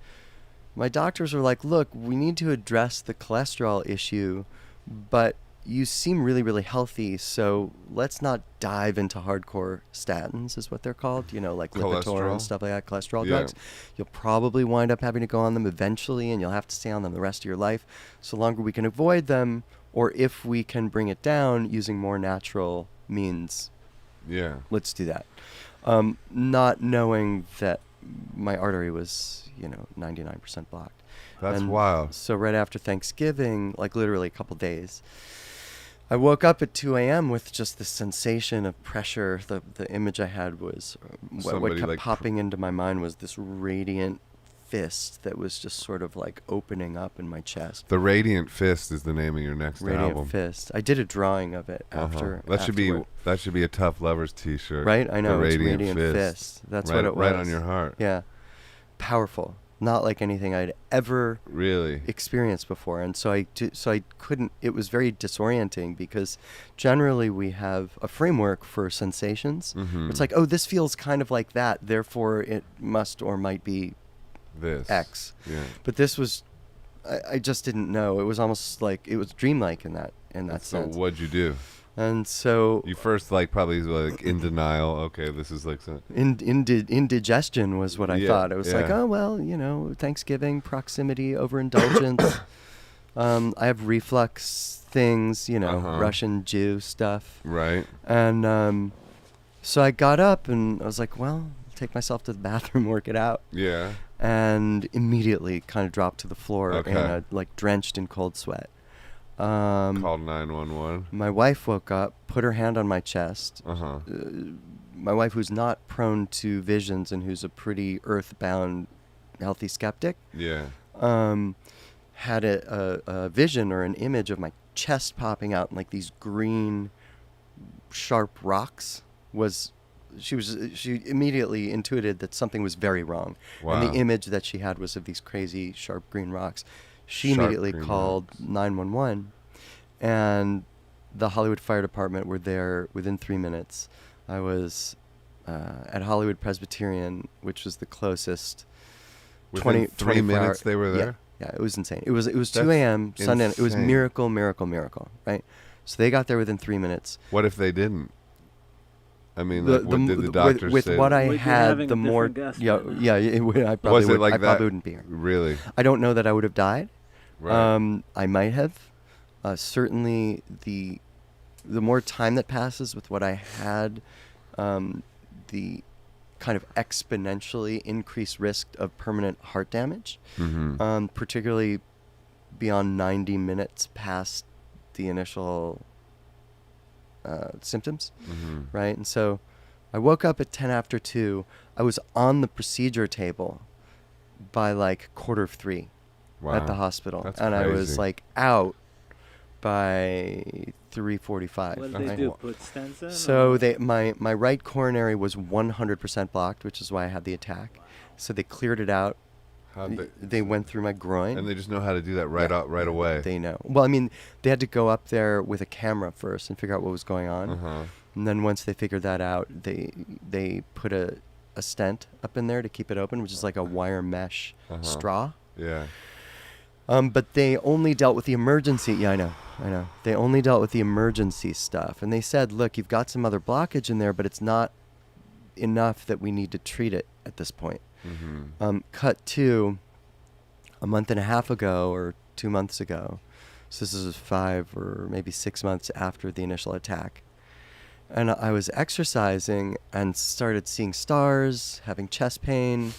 my doctors were like, look, we need to address the cholesterol issue, but you seem really, really healthy, so let's not dive into hardcore statins, is what they're called, like Lipitor and stuff like that, cholesterol drugs. You'll probably wind up having to go on them eventually, and you'll have to stay on them the rest of your life. So longer we can avoid them, or if we can bring it down using more natural means, let's do that. Not knowing that my artery was, 99% blocked. That's wild. So right after Thanksgiving, like literally a couple days, I woke up at 2 a.m. with just the sensation of pressure. The image I had was, what kept popping into my mind was this radiant fist that was just sort of like opening up in my chest. The Radiant Fist is the name of your next album. Radiant Fist. I did a drawing of it after. That should be a Tough Lovers t-shirt. Right? I know. The It's Radiant Fist. That's what it was. Right on your heart. Yeah. Powerful. Not like anything I'd ever experienced before. And so I couldn't, it was very disorienting because generally we have a framework for sensations. It's like, oh, this feels kind of like that, therefore it must or might be this X. Yeah. But this was, I just didn't know. It was almost like, it was dreamlike in that sense. So what'd you do? And so you first probably in denial. Okay, this is like indigestion was what I thought. It was like, oh well, Thanksgiving, proximity, overindulgence. I have reflux things, Russian Jew stuff. Right. And so I got up and I was like, well, I'll take myself to the bathroom, work it out. Yeah. And immediately kind of dropped to the floor and drenched in cold sweat. Called 911. My wife woke up, put her hand on my chest, my wife, who's not prone to visions and who's a pretty earthbound, healthy skeptic, had a vision or an image of my chest popping out and like these green, sharp rocks. She immediately intuited that something was very wrong. Wow. And the image that she had was of these crazy sharp green rocks. She immediately called 911, and the Hollywood Fire Department were there within 3 minutes. I was at Hollywood Presbyterian, which was the closest. Within 3 minutes they were there? Yeah, it was insane. It was 2 a.m. Sunday. It was miracle, right? So they got there within 3 minutes. What if they didn't? I mean, what did the doctor with say? With what I had, the more... I probably wouldn't be here. Really? I don't know that I would have died. Right. I might have. Certainly, the more time that passes with what I had, the kind of exponentially increased risk of permanent heart damage, particularly beyond 90 minutes past the initial symptoms, right? And so I woke up at 10 after 2. I was on the procedure table by like 2:45 at the hospital. That's and crazy. I was like out by 3:45. What did they do? Put stents in? So my right coronary was 100% blocked, which is why I had the attack. So they cleared it out. They went through my groin. And they just know how to do that right away. They know. Well, I mean, they had to go up there with a camera first and figure out what was going on. And then once they figured that out, they put a stent up in there to keep it open, which is like a wire mesh straw. Yeah. But they only dealt with the emergency. Yeah, I know. They only dealt with the emergency stuff. And they said, look, you've got some other blockage in there, but it's not enough that we need to treat it at this point. Cut to a month and a half ago or 2 months ago. So this is 5 or maybe 6 months after the initial attack. And I was exercising and started seeing stars, having chest pain.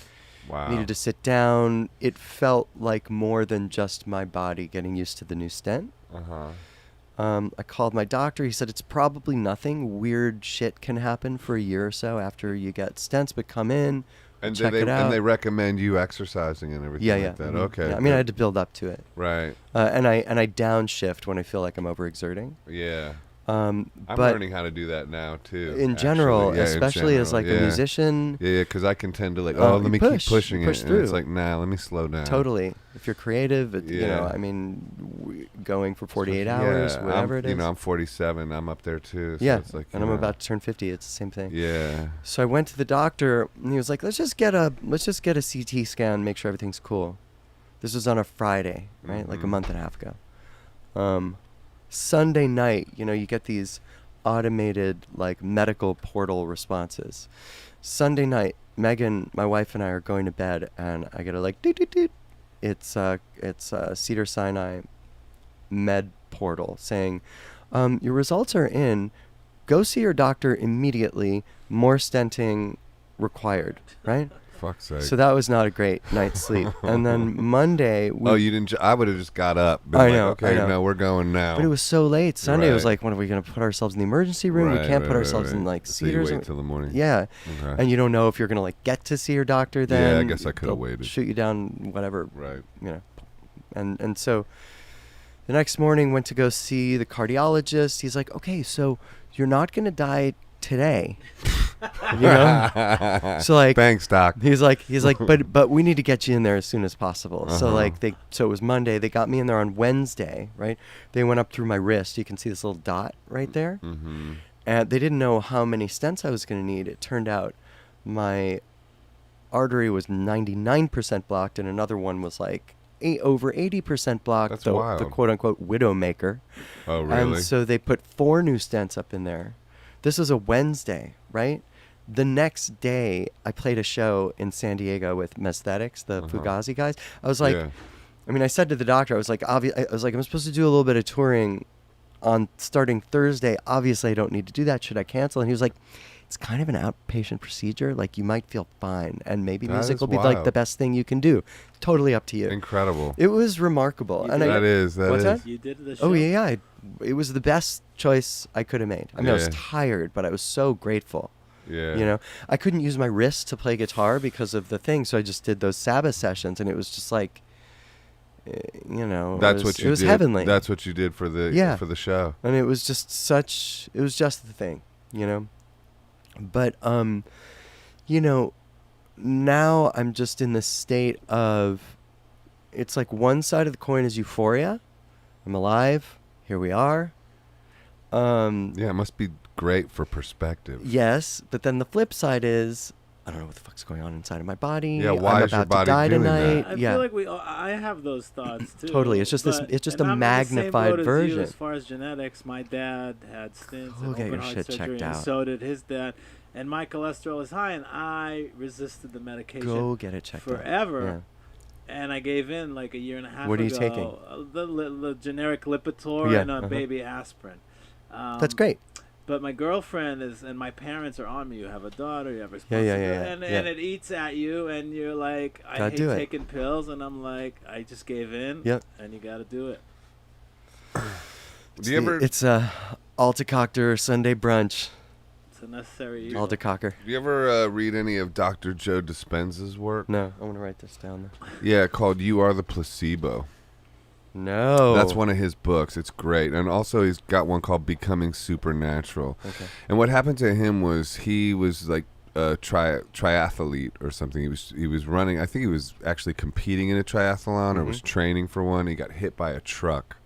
Wow. Needed to sit down. It felt like more than just my body getting used to the new stent. I called my doctor. He said it's probably nothing. Weird shit can happen for a year or so after you get stents, but come in, and check it out. And they recommend you exercising and everything like that. Okay. Yeah, I mean, I had to build up to it. Right. And I downshift when I feel like I'm overexerting. Yeah. I'm learning how to do that now too. In general, especially as like a musician. Yeah, because I can tend to like, let me keep pushing it. Through. And it's like, nah, let me slow down. Totally. If you're creative, you know, I mean, going for 48 hours, whatever it is. You know, I'm 47. I'm up there too. So yeah, it's like, and I'm about to turn 50. It's the same thing. Yeah. So I went to the doctor, and he was like, let's just get a CT scan, make sure everything's cool. This was on a Friday, right? Like a month and a half ago. Sunday night, you know, you get these automated like medical portal responses. Sunday night, Megan, my wife, and I are going to bed, and I get a like doot doot doot. It's Cedar Sinai med portal saying, your results are in. Go see your doctor immediately. More stenting required. Right. Fuck's sake. So that was not a great night's sleep. And then Monday... you didn't... I would have just got up. I know. Okay, no, we're going now. But it was so late. Sunday was like, what, are we going to put ourselves in the emergency room? We can't put ourselves in, like, Cedars. So you wait till the morning. Yeah. Okay. And you don't know if you're going to, like, get to see your doctor then. Yeah, I guess I could have waited. Shoot you down, whatever. Right. You know. And so the next morning, went to go see the cardiologist. He's like, okay, so you're not going to die today. You know? So like, thanks, doc. He's like but we need to get you in there as soon as possible. So like so it was Monday. They got me in there on Wednesday, right? They went up through my wrist. You can see this little dot right there. And they didn't know how many stents I was going to need. It turned out my artery was 99% blocked, and another one was like over 80% blocked. That's wild. The quote unquote widowmaker. Oh, really? And so they put 4 new stents up in there. This was a Wednesday, right? The next day, I played a show in San Diego with Mesthetics, the Fugazi guys. I was like, I mean, I said to the doctor, I was like, I'm supposed to do a little bit of touring on starting Thursday. Obviously, I don't need to do that. Should I cancel? And he was like, it's kind of an outpatient procedure. Like, you might feel fine, and maybe music will be like the best thing you can do. Totally up to you. Incredible. It was remarkable. That is. You did the show? Oh, yeah. It was the best choice I could have made. I mean, I was tired, but I was so grateful. Yeah. You know, I couldn't use my wrist to play guitar because of the thing, so I just did those Sabbath sessions, and it was just like, you know, it was heavenly. That's what you did for the show. And it was just the thing, you know. But you know, now I'm just in this state of, it's like one side of the coin is euphoria. I'm alive. Here we are. Yeah, it must be great for perspective. Yes, but then the flip side is, I don't know what the fuck's going on inside of my body. Yeah, why I'm is your about body to die doing tonight. that? I feel like I have those thoughts too. Totally, it's just a magnified version. As far as genetics, my dad had stents and get your open heart shit surgery, checked and out. so did his dad. And my cholesterol is high, and I resisted the medication. Go get it checked out. Forever. And I gave in like a year and a half ago. What are you taking? The generic Lipitor and baby aspirin. That's great. But my girlfriend and my parents are on me. You have a daughter, you have a responsibility. And it eats at you, and you're like, I hate taking pills, and I'm like, I just gave in. Yep. And you got to do it. It's a Alta-Cocker Sunday brunch. It's a necessary evil. Alta-Cocker. Do you ever read any of Dr. Joe Dispenza's work? No, I want to write this down. Yeah, called "You Are the Placebo." No. That's one of his books. It's great. And also he's got one called Becoming Supernatural. Okay. And what happened to him was he was like a triathlete or something. He was running. I think he was actually competing in a triathlon or was training for one. He got hit by a truck.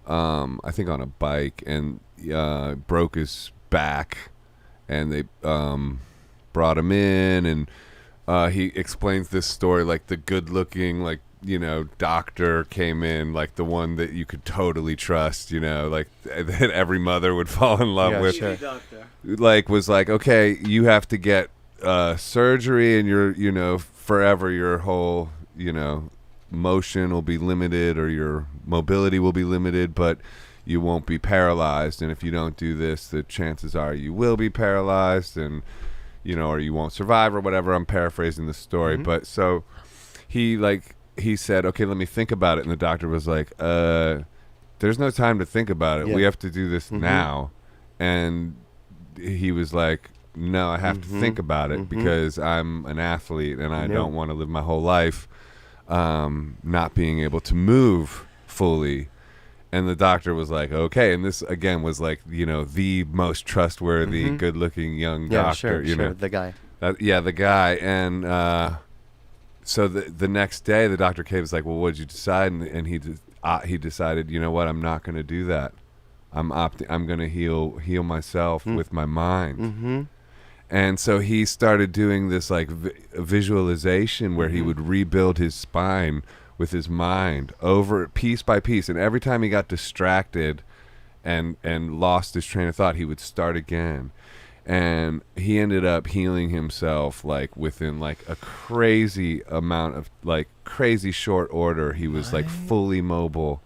I think on a bike, and broke his back, and they brought him in, and he explains this story like the good-looking, like, you know, doctor came in, like the one that you could totally trust, you know, like that every mother would fall in love with. Sure. Like, was like, okay, you have to get surgery, and you're, you know, forever your whole, you know, motion will be limited, or your mobility will be limited, but you won't be paralyzed. And if you don't do this, the chances are you will be paralyzed, and, you know, or you won't survive, or whatever. I'm paraphrasing the story, but so he said, okay, let me think about it. And the doctor was like, there's no time to think about it. We have to do this now. And he was like, no, I have to think about it because I'm an athlete, and I don't want to live my whole life not being able to move fully. And the doctor was like, okay. And this, again, was like, you know, the most trustworthy, good-looking young doctor. You know, the guy. The guy. And so the next day, the Dr. K was like, well, what did you decide? And he decided, you know what, I'm not going to do that. I'm going to heal myself with my mind. And so he started doing this like visualization where he would rebuild his spine with his mind over piece by piece. And every time he got distracted and lost his train of thought, he would start again. And he ended up healing himself like within like a crazy amount of like crazy short order. He was like fully mobile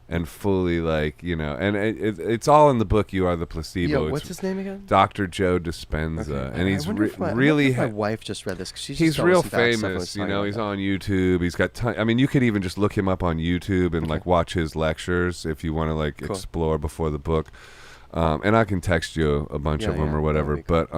and fully like, you know, and it's all in the book. You Are the Placebo. What's his name again? Dr. Joe Dispenza. Okay. And he's really. My wife just read this. He's real famous. You know, he's on YouTube. He's got I mean, you could even just look him up on YouTube and like watch his lectures if you want to like explore before the book. And I can text you a bunch of them or whatever. But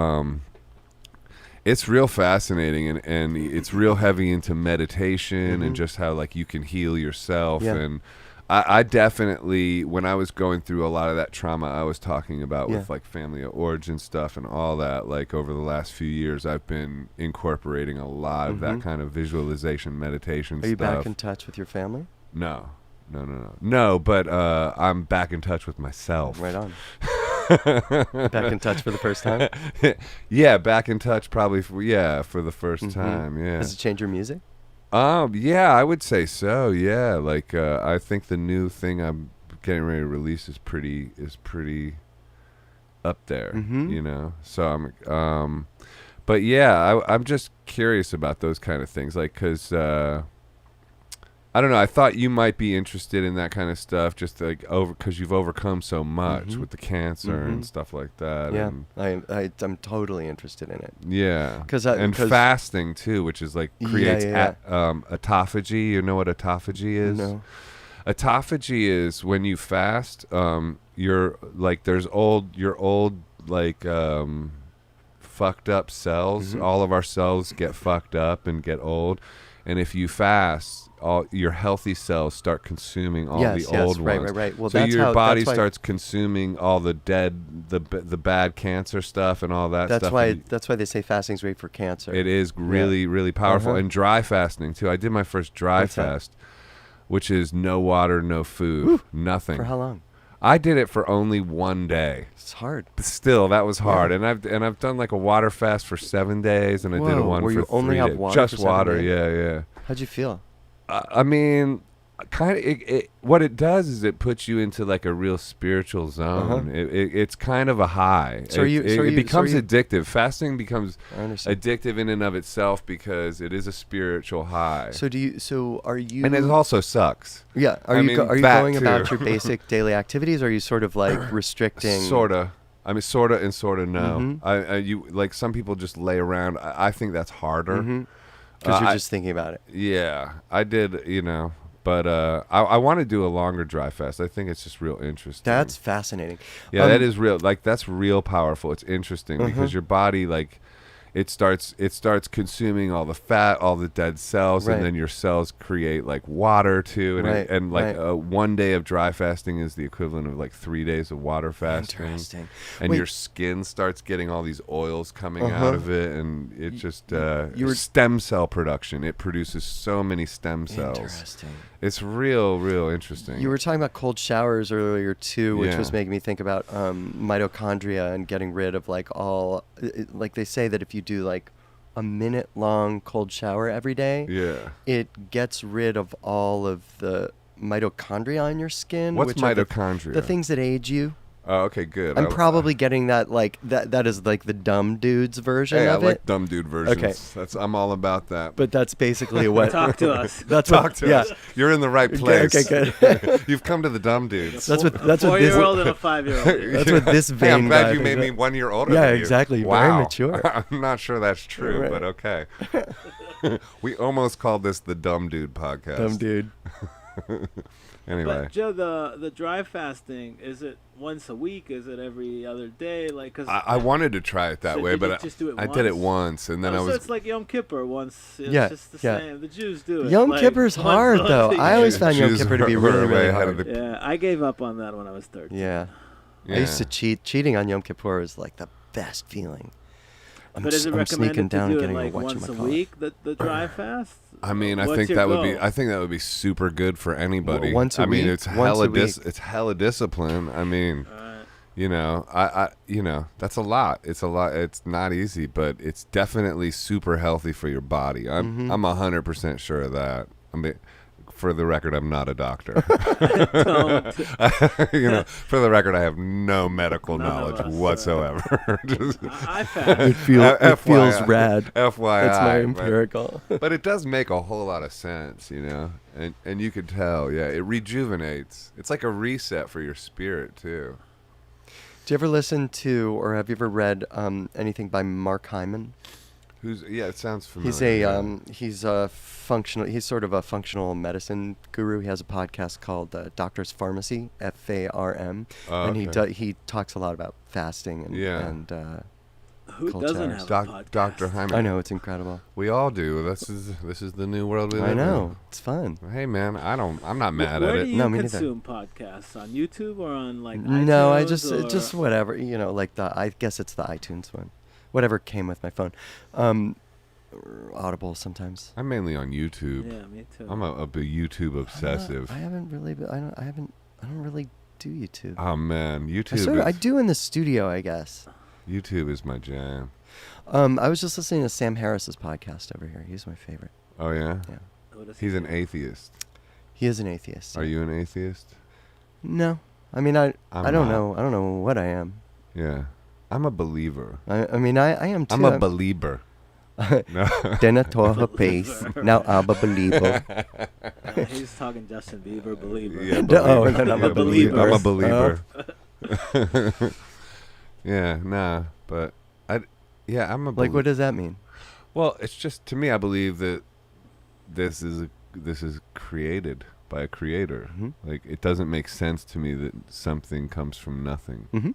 it's real fascinating, and it's real heavy into meditation and just how like you can heal yourself. And I definitely, when I was going through a lot of that trauma I was talking about with like family of origin stuff and all that, like over the last few years, I've been incorporating a lot of that kind of visualization, meditation stuff. Are you back in touch with your family? No. No, but I'm back in touch with myself. Right on. Back in touch for the first time? Yeah, back in touch probably for the first time, yeah. Does it change your music? Yeah, I would say so, yeah. Like, I think the new thing I'm getting ready to release is pretty up there, you know? So I'm, but yeah, I'm just curious about those kind of things, like, because, I don't know. I thought you might be interested in that kind of stuff, just like because you've overcome so much with the cancer and stuff like that. Yeah, and I'm totally interested in it. Yeah, cause fasting too, which is like creates autophagy. You know what autophagy is? No. Autophagy is when you fast. You're like your old like fucked up cells. All of our cells get fucked up and get old. And if you fast, all your healthy cells start consuming all the old ones. Right. Well, so that's your body that's starts consuming all the dead, the bad cancer stuff and all that that's stuff. That's why they say fasting's great for cancer. It is really, really powerful. And dry fasting, too. I did my first dry fast, which is no water, no food, nothing. For how long? I did it for only 1 day. It's hard. But still, that was hard. And I've done like a water fast for 7 days, and I did one where for you only 3 have days. water Just for 7 water, days? yeah. How'd you feel? I mean, kind of. What it does is it puts you into like a real spiritual zone. It's kind of a high. So it becomes addictive. Fasting becomes addictive in and of itself because it is a spiritual high. So are you? And it also sucks. Yeah. Are you going about your basic daily activities? Or are you sort of like restricting? Sorta. I mean, sorta and sorta no. You like some people just lay around. I think that's harder. Because you're just thinking about it. Yeah, I did, but I want to do a longer dry fast. I think it's just real interesting. That's fascinating. Yeah, that is real. Like, that's real powerful. It's interesting because your body, like, it starts consuming all the fat, all the dead cells, and then your cells create like water too. And 1 day of dry fasting is the equivalent of like 3 days of water fasting. Interesting. And your skin starts getting all these oils coming out of it, and it just stem cell production. It produces so many stem cells. Interesting. It's real interesting. You were talking about cold showers earlier too, which was making me think about mitochondria and getting rid of like all. Like they say that if you do like a minute-long cold shower every day, it gets rid of all of the mitochondria in your skin. What's mitochondria? The things that age you. Oh, okay, good. I'm probably getting that like that is like the dumb dude's version of it. I like dumb dude versions. Okay. I'm all about that. But that's basically what Talk to us. That's Talk to us. You're in the right place. Okay, good. You've come to the dumb dudes. That's what this 4-year-old and a 5-year-old. That's what this vein. I'm glad you guy made thinks. me 1 year older. Yeah, than you. exactly. Wow. Very mature. I'm not sure that's true, but okay. We almost called this the Dumb Dude podcast. Dumb dude. Anyway. But Joe, the dry fasting, is it once a week? Is it every other day? Like, cause I wanted to try it that way, but I did it once, and then I was. So it's like Yom Kippur once. It's just the same. The Jews do it. Yom Kippur's hard though. I always found Yom Kippur to be really hard. Yeah, I gave up on that when I was 13. Yeah. I used to cheat. Cheating on Yom Kippur is like the best feeling. But is it recommended to do it like once a week? The dry fast. I mean, I think that would be super good for anybody. Once a week. I mean, it's hella discipline. I mean, that's a lot. It's a lot. It's not easy, but it's definitely super healthy for your body. I'm 100% sure of that. I mean, for the record, I'm not a doctor. For the record, I have no medical knowledge whatsoever. I fast. It feels rad. FYI. That's my empirical. But it does make a whole lot of sense, and you could tell, it rejuvenates. It's like a reset for your spirit too. Do you ever listen to or have you ever read anything by Mark Hyman? It sounds familiar. He's sort of a functional medicine guru. He has a podcast called Doctor's Pharmacy, FARM, and he talks a lot about fasting and who doesn't have a podcast? Dr. Hyman. I know, it's incredible. We all do. This is the new world we live in. I know, it's fun. Hey man, I'm not mad at it. Where do you consume podcasts? On YouTube or on like iTunes? No, I just whatever, like I guess it's the iTunes one. Whatever came with my phone. Audible sometimes. I'm mainly on YouTube. Yeah, me too. I'm a YouTube obsessive. I don't really do YouTube. Oh man, YouTube. I do in the studio, I guess. YouTube is my jam. I was just listening to Sam Harris's podcast over here. He's my favorite. Oh yeah. Yeah. He's an atheist. He is an atheist. Are you an atheist? No. I mean, I don't know. I don't know what I am. Yeah. I'm a believer. I mean, I am too. I'm a believer. Then I tore her face. Now I'm a believer. He's talking Justin Bieber, believer. Yeah, and then I'm a believer. I'm a believer. Yeah, nah, but I'm a believer. Like, what does that mean? Well, it's just, to me, I believe that this is created by a creator. Mm-hmm. Like, it doesn't make sense to me that something comes from nothing. Mm-hmm.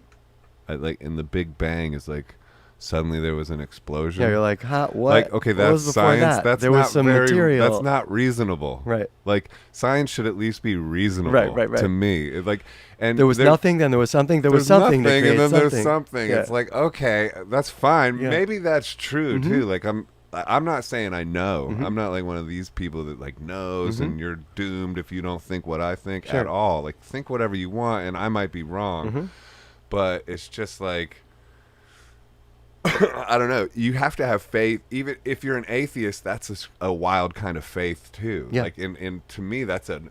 Like, in the Big Bang is like suddenly there was an explosion. Yeah, you're like, what? Like, okay, What that's was before science. that? That's there not was some very, material. That's not reasonable. Right. Like, science should at least be reasonable. Right. To me, like, and there was nothing, then there was something. There was something, nothing, and then something. there's something. Yeah. It's like, okay, that's fine. Yeah. Maybe that's true Mm-hmm. too. Like, I'm not saying I know. I'm not like one of these people that like knows and you're doomed if you don't think what I think at all. Like, think whatever you want, and I might be wrong. But it's just like, I don't know. You have to have faith. Even if you're an atheist, that's a wild kind of faith too. Yeah. Like, and to me, that's a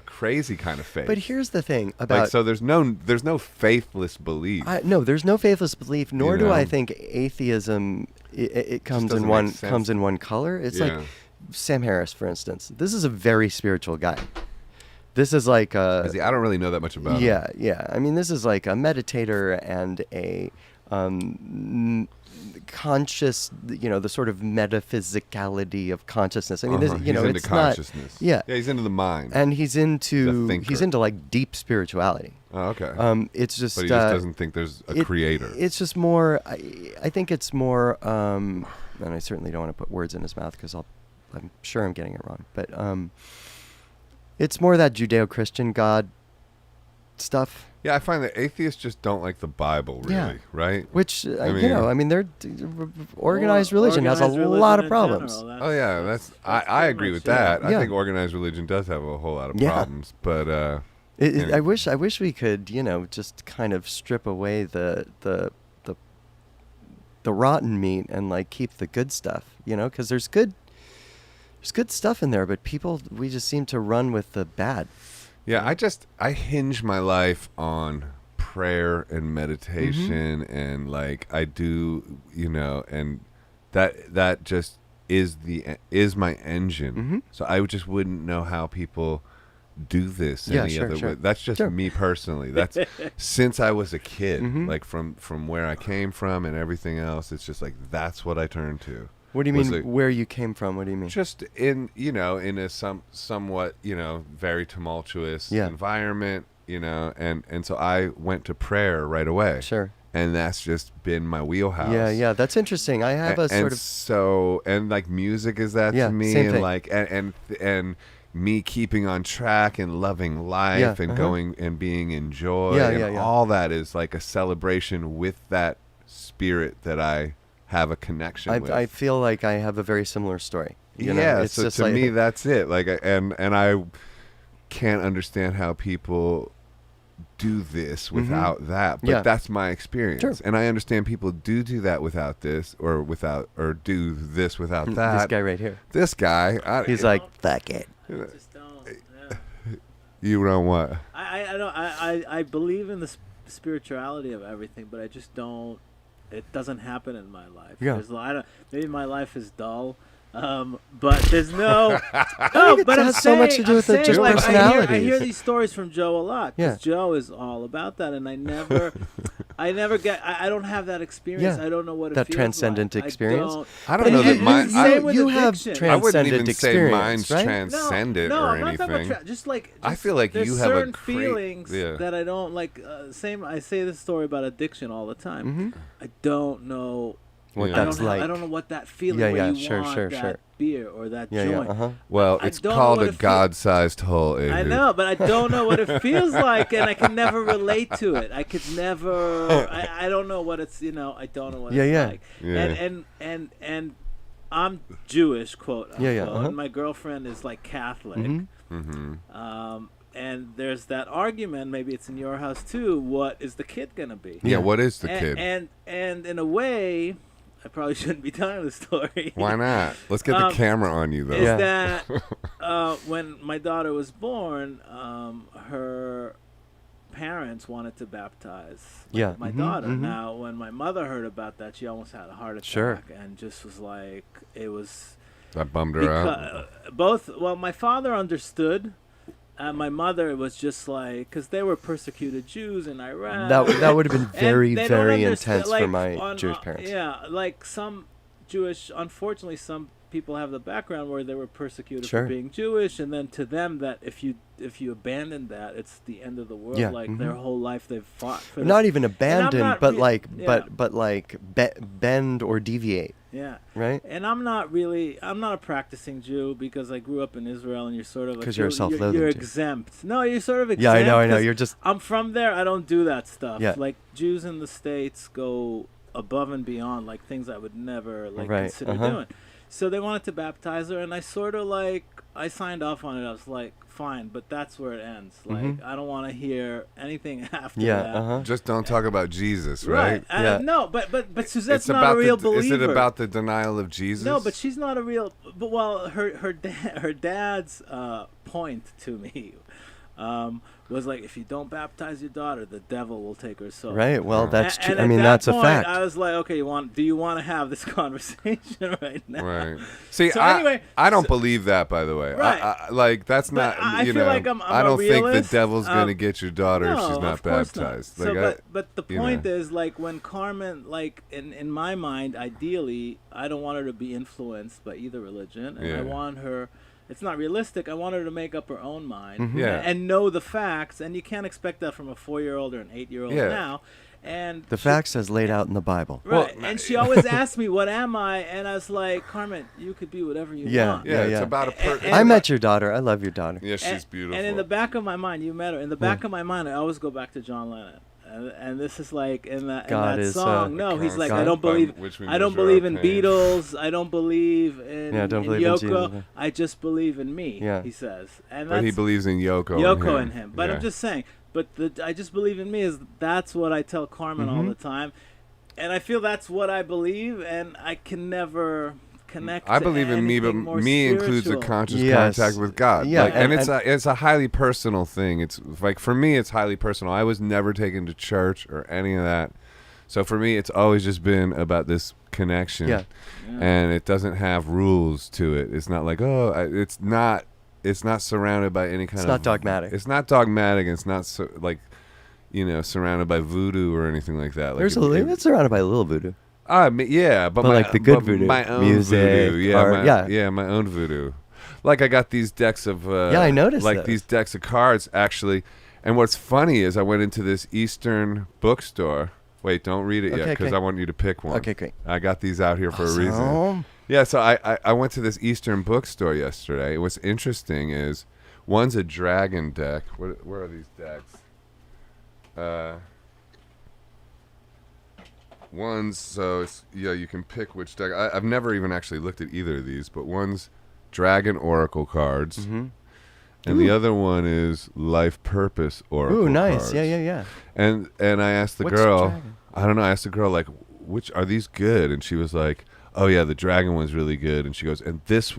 crazy kind of faith. But here's the thing about like, so there's no faithless belief. No, there's no faithless belief. Nor You do know? I think atheism. It comes doesn't in make one sense. comes in one color. It's Yeah. like Sam Harris, for instance. This is a very spiritual guy. This is like a See, I don't really know that much about him. yeah. I mean, this is like a meditator and a conscious, the sort of metaphysicality of consciousness. I mean, this, He's into it's consciousness. not. Yeah, he's into the mind. and he's The into thinker. like deep spirituality. Oh, okay. It's just but he just doesn't think there's a creator. It's just more. I think it's more. And I certainly don't want to put words in his mouth because I'm sure I'm getting it wrong. But it's more that Judeo-Christian God stuff. Yeah, I find that atheists just don't like the Bible, really, Yeah. right? Which I mean- they're organized religion has a lot of problems. Oh yeah, I agree with that. I Yeah. think organized religion does have a whole lot of Yeah. problems, but I wish we could just kind of strip away the rotten meat and like keep the good stuff, because there's good stuff in there, but we just seem to run with the bad. yeah, I hinge my life on prayer and meditation, and like I do, and that just is my engine. So I just wouldn't know how people do this Yeah, any sure, other sure. way. That's just Sure. me personally. That's since I was a kid, like from where I came from and everything else. It's just like that's what I turn to. What do you Was mean? it- Where you came from? What do you mean? Just in in a somewhat very tumultuous Yeah. environment, and so I went to prayer right away. Sure. And that's just been my wheelhouse. Yeah. That's interesting. I have a sort of. So and like music is that Yeah, to me, same and thing. like and me keeping on track and loving life Yeah, and going and being in joy Yeah, and yeah. all that is like a celebration with that spirit that I have a connection with. I feel like I have a very similar story. Yeah, It's so just to like, me that's it. Like and I can't understand how people do this without that, but Yeah. that's my experience. Sure. And I understand people do that without this or do this without that. this guy right here. This guy, He's like, fuck it. I just don't. Yeah. you know what? I believe in the spirituality of everything, but I just don't. It doesn't happen in my life. Yeah. Maybe my life is dull, but there's no. think it has so much to do with just I personalities. hear these stories from Joe a lot because Yeah. Joe is all about that, and I never get. I don't have that experience. Yeah. I don't know what That it feels transcendent like. experience? I don't know that mine. Same with you have addiction. I wouldn't transcendent even say experience, mine's right? transcendent no, or I'm not talking anything. about just like I feel like there's you have a certain great- feelings yeah. that I don't like. Same, I say this story about addiction all the time. I don't know What Yeah. that's like. I don't know what that feeling. Yeah, where yeah, you sure, want sure, that sure. beer or that Yeah, joint. yeah. Well, I it's don't know called what a it feels- God-sized hole. I Ehud. know, but I don't know what it feels like, and I can never relate to it. I could never. I don't know what it's. I don't know what Yeah, it's yeah. like. Yeah. And I'm Jewish, quote unquote, Yeah, yeah, and my girlfriend is like Catholic. And there's that argument. Maybe it's in your house too. What is the kid gonna be? Yeah, what is the and, kid? And in a way, I probably shouldn't be telling the story. Why not? Let's get the camera on you, though. Is Yeah. that when my daughter was born, her parents wanted to baptize Yeah. my daughter. Now, when my mother heard about that, she almost had a heart attack Sure. and just was like, it was That bummed her out. my father understood. My mother was just like, because they were persecuted Jews in Iraq. That would have been very, And they don't very understand, intense for like, my Jewish parents. Yeah, like some Jewish, unfortunately, some people have the background where they were persecuted Sure. for being Jewish, and then to them that if you abandon that, it's the end of the world. Yeah. Like their whole life they've fought for Not this. even abandon, but yeah. but like bend or deviate. Yeah. Right. And I'm not a practicing Jew because I grew up in Israel, and you're sort of because you're self-loathing. You're Jew. exempt. No, you're sort of exempt. Yeah, I know. You're just. I'm from there. I don't do that stuff. Yeah. Like Jews in the States go above and beyond, like things I would never consider doing. So they wanted to baptize her, and I sort of I signed off on it. I was like, fine, but that's where it ends. Like I don't want to hear anything after that. Just don't talk about Jesus, right? No, but Suzette's not a real believer. Is it about the denial of Jesus? No, but she's not a real. But well, her dad's point to me was like, if you don't baptize your daughter, the devil will take her soul. Right. Well, that's true. And I mean, that's point, a fact. I was like, okay, do you want to have this conversation right now? Right. See, so anyway, I don't believe that, by the way. Right. That's not. I feel like I'm I don't a think the realist. devil's gonna get your daughter if No, she's not of course baptized. Not. Like but the point is, like, when Carmen, like in my mind, ideally, I don't want her to be influenced by either religion, and I want her. It's not realistic. I want her to make up her own mind and know the facts, and you can't expect that from a 4-year-old or an 8-year-old now. And the facts as laid out in the Bible. Right. Well, and she always asked me, what am I? And I was like, Carmen, you could be whatever you want. Yeah, it's about a I met your daughter. I love your daughter. Yeah, she's beautiful. And in the back of my mind, you met her. In the back of my mind, I always go back to John Lennon. And this is like in that song. No, he's like, I don't believe in Beatles. I don't believe in Yoko. I just believe in me. Yeah. He says, but he believes in Yoko. Yoko and him. But I'm just saying. But I just believe in me that's what I tell Carmen all the time, and I feel that's what I believe, and I can never connect. I believe in me, but me includes a conscious contact with God. Yeah, and it's a highly personal thing. It's like, for me, it's highly personal. I was never taken to church or any of that, so for me, it's always just been about this connection. Yeah. And it doesn't have rules to it. It's not like it's not. It's not surrounded by any kind of. It's not dogmatic. It's not dogmatic. It's not surrounded by voodoo or anything like that. Like it's surrounded by a little voodoo. Yeah, but like the good voodoo, my own music, voodoo, my own voodoo. Like I got these decks of I noticed like these decks of cards actually. And what's funny is I went into this Eastern bookstore. Wait, don't read it yet because I want you to pick one. Okay, great. I got these out here for a reason. Yeah, so I went to this Eastern bookstore yesterday. What's interesting is one's a dragon deck. Where are these decks? One's you can pick which deck. I've never even actually looked at either of these, but one's dragon oracle cards, and the other one is life purpose oracle. Ooh, nice. Cards. Yeah. And I asked the girl, I don't know, I asked the girl, like, which are these good? And she was like, oh yeah, the dragon one's really good. And she goes, and this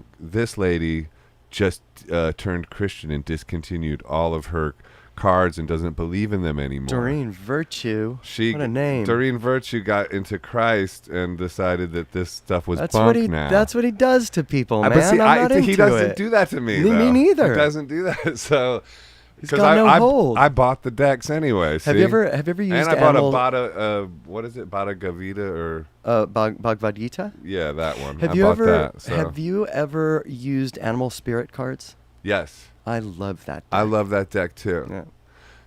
lady just turned Christian and discontinued all of her cards and doesn't believe in them anymore. Doreen Virtue. What a name. Doreen Virtue got into Christ and decided that this stuff was bunk now. That's what he does to people, man. But see, I'm not into he doesn't do that to me. Me neither. He doesn't do that. So he's got no hold. I bought the decks anyway. Have you ever used? And I bought a Bada. What is it? Bada Gavita or Bhagavad Gita? Yeah, that one. Have you ever used animal spirit cards? Yes. I love that deck. I love that deck too. Yeah.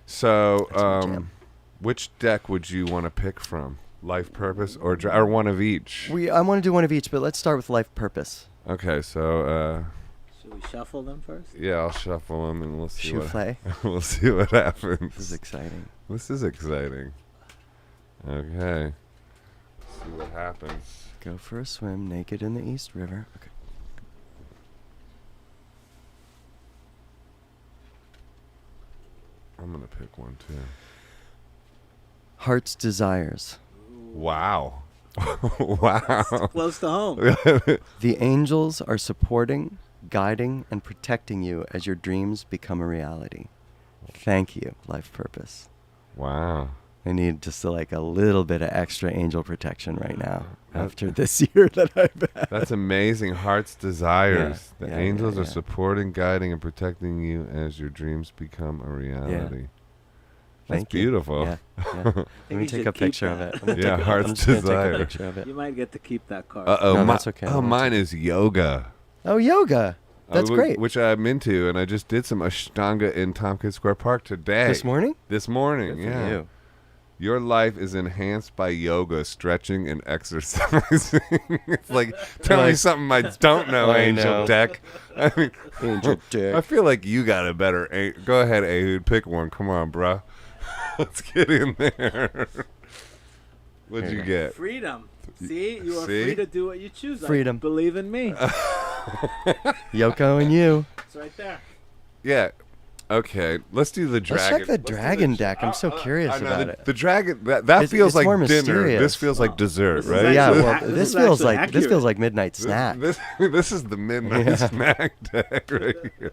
So, which deck would you want to pick from? Life Purpose or one of each? I want to do one of each, but let's start with Life Purpose. Okay, so should we shuffle them first? Yeah, I'll shuffle them and we'll see we'll see what happens. This is exciting. Okay. Let's see what happens. Go for a swim naked in the East River. Okay. I'm going to pick one too. Heart's Desires. Wow. Wow. Close to home. The angels are supporting, guiding, and protecting you as your dreams become a reality. Thank you, Life Purpose. Wow. I need just a little bit of extra angel protection right now after this year that I've had. That's amazing. Heart's Desires. Yeah, the angels are supporting, guiding, and protecting you as your dreams become a reality. Yeah. Thank That's beautiful. Yeah. Let me take a picture of it. Yeah, heart's desire. Take a picture of it. You might get to keep that card. Uh-oh. No, that's okay. Mine is yoga. Oh, yoga. That's great. Which I'm into, and I just did some Ashtanga in Tompkins Square Park today. This morning? This morning, Good for yeah. you. Your life is enhanced by yoga, stretching, and exercising. It's like, tell me something I don't know, I Angel know. Deck. I mean, Angel Deck. I feel like you got a better. Go ahead, Ehud, pick one. Come on, bro. Let's get in there. What'd you get? Freedom. See, you are See? free to do what you choose. Freedom. Believe in me. Yoko and you. It's right there. Yeah. Okay, let's do the dragon. Let's check the dragon deck. I'm so curious I know, about the, it. The dragon. That It's feels like more dinner. mysterious. This feels like dessert, This is right? Yeah, actually well, ac- this this is feels actually like this feels accurate. like midnight snack. This is the midnight snack deck right here.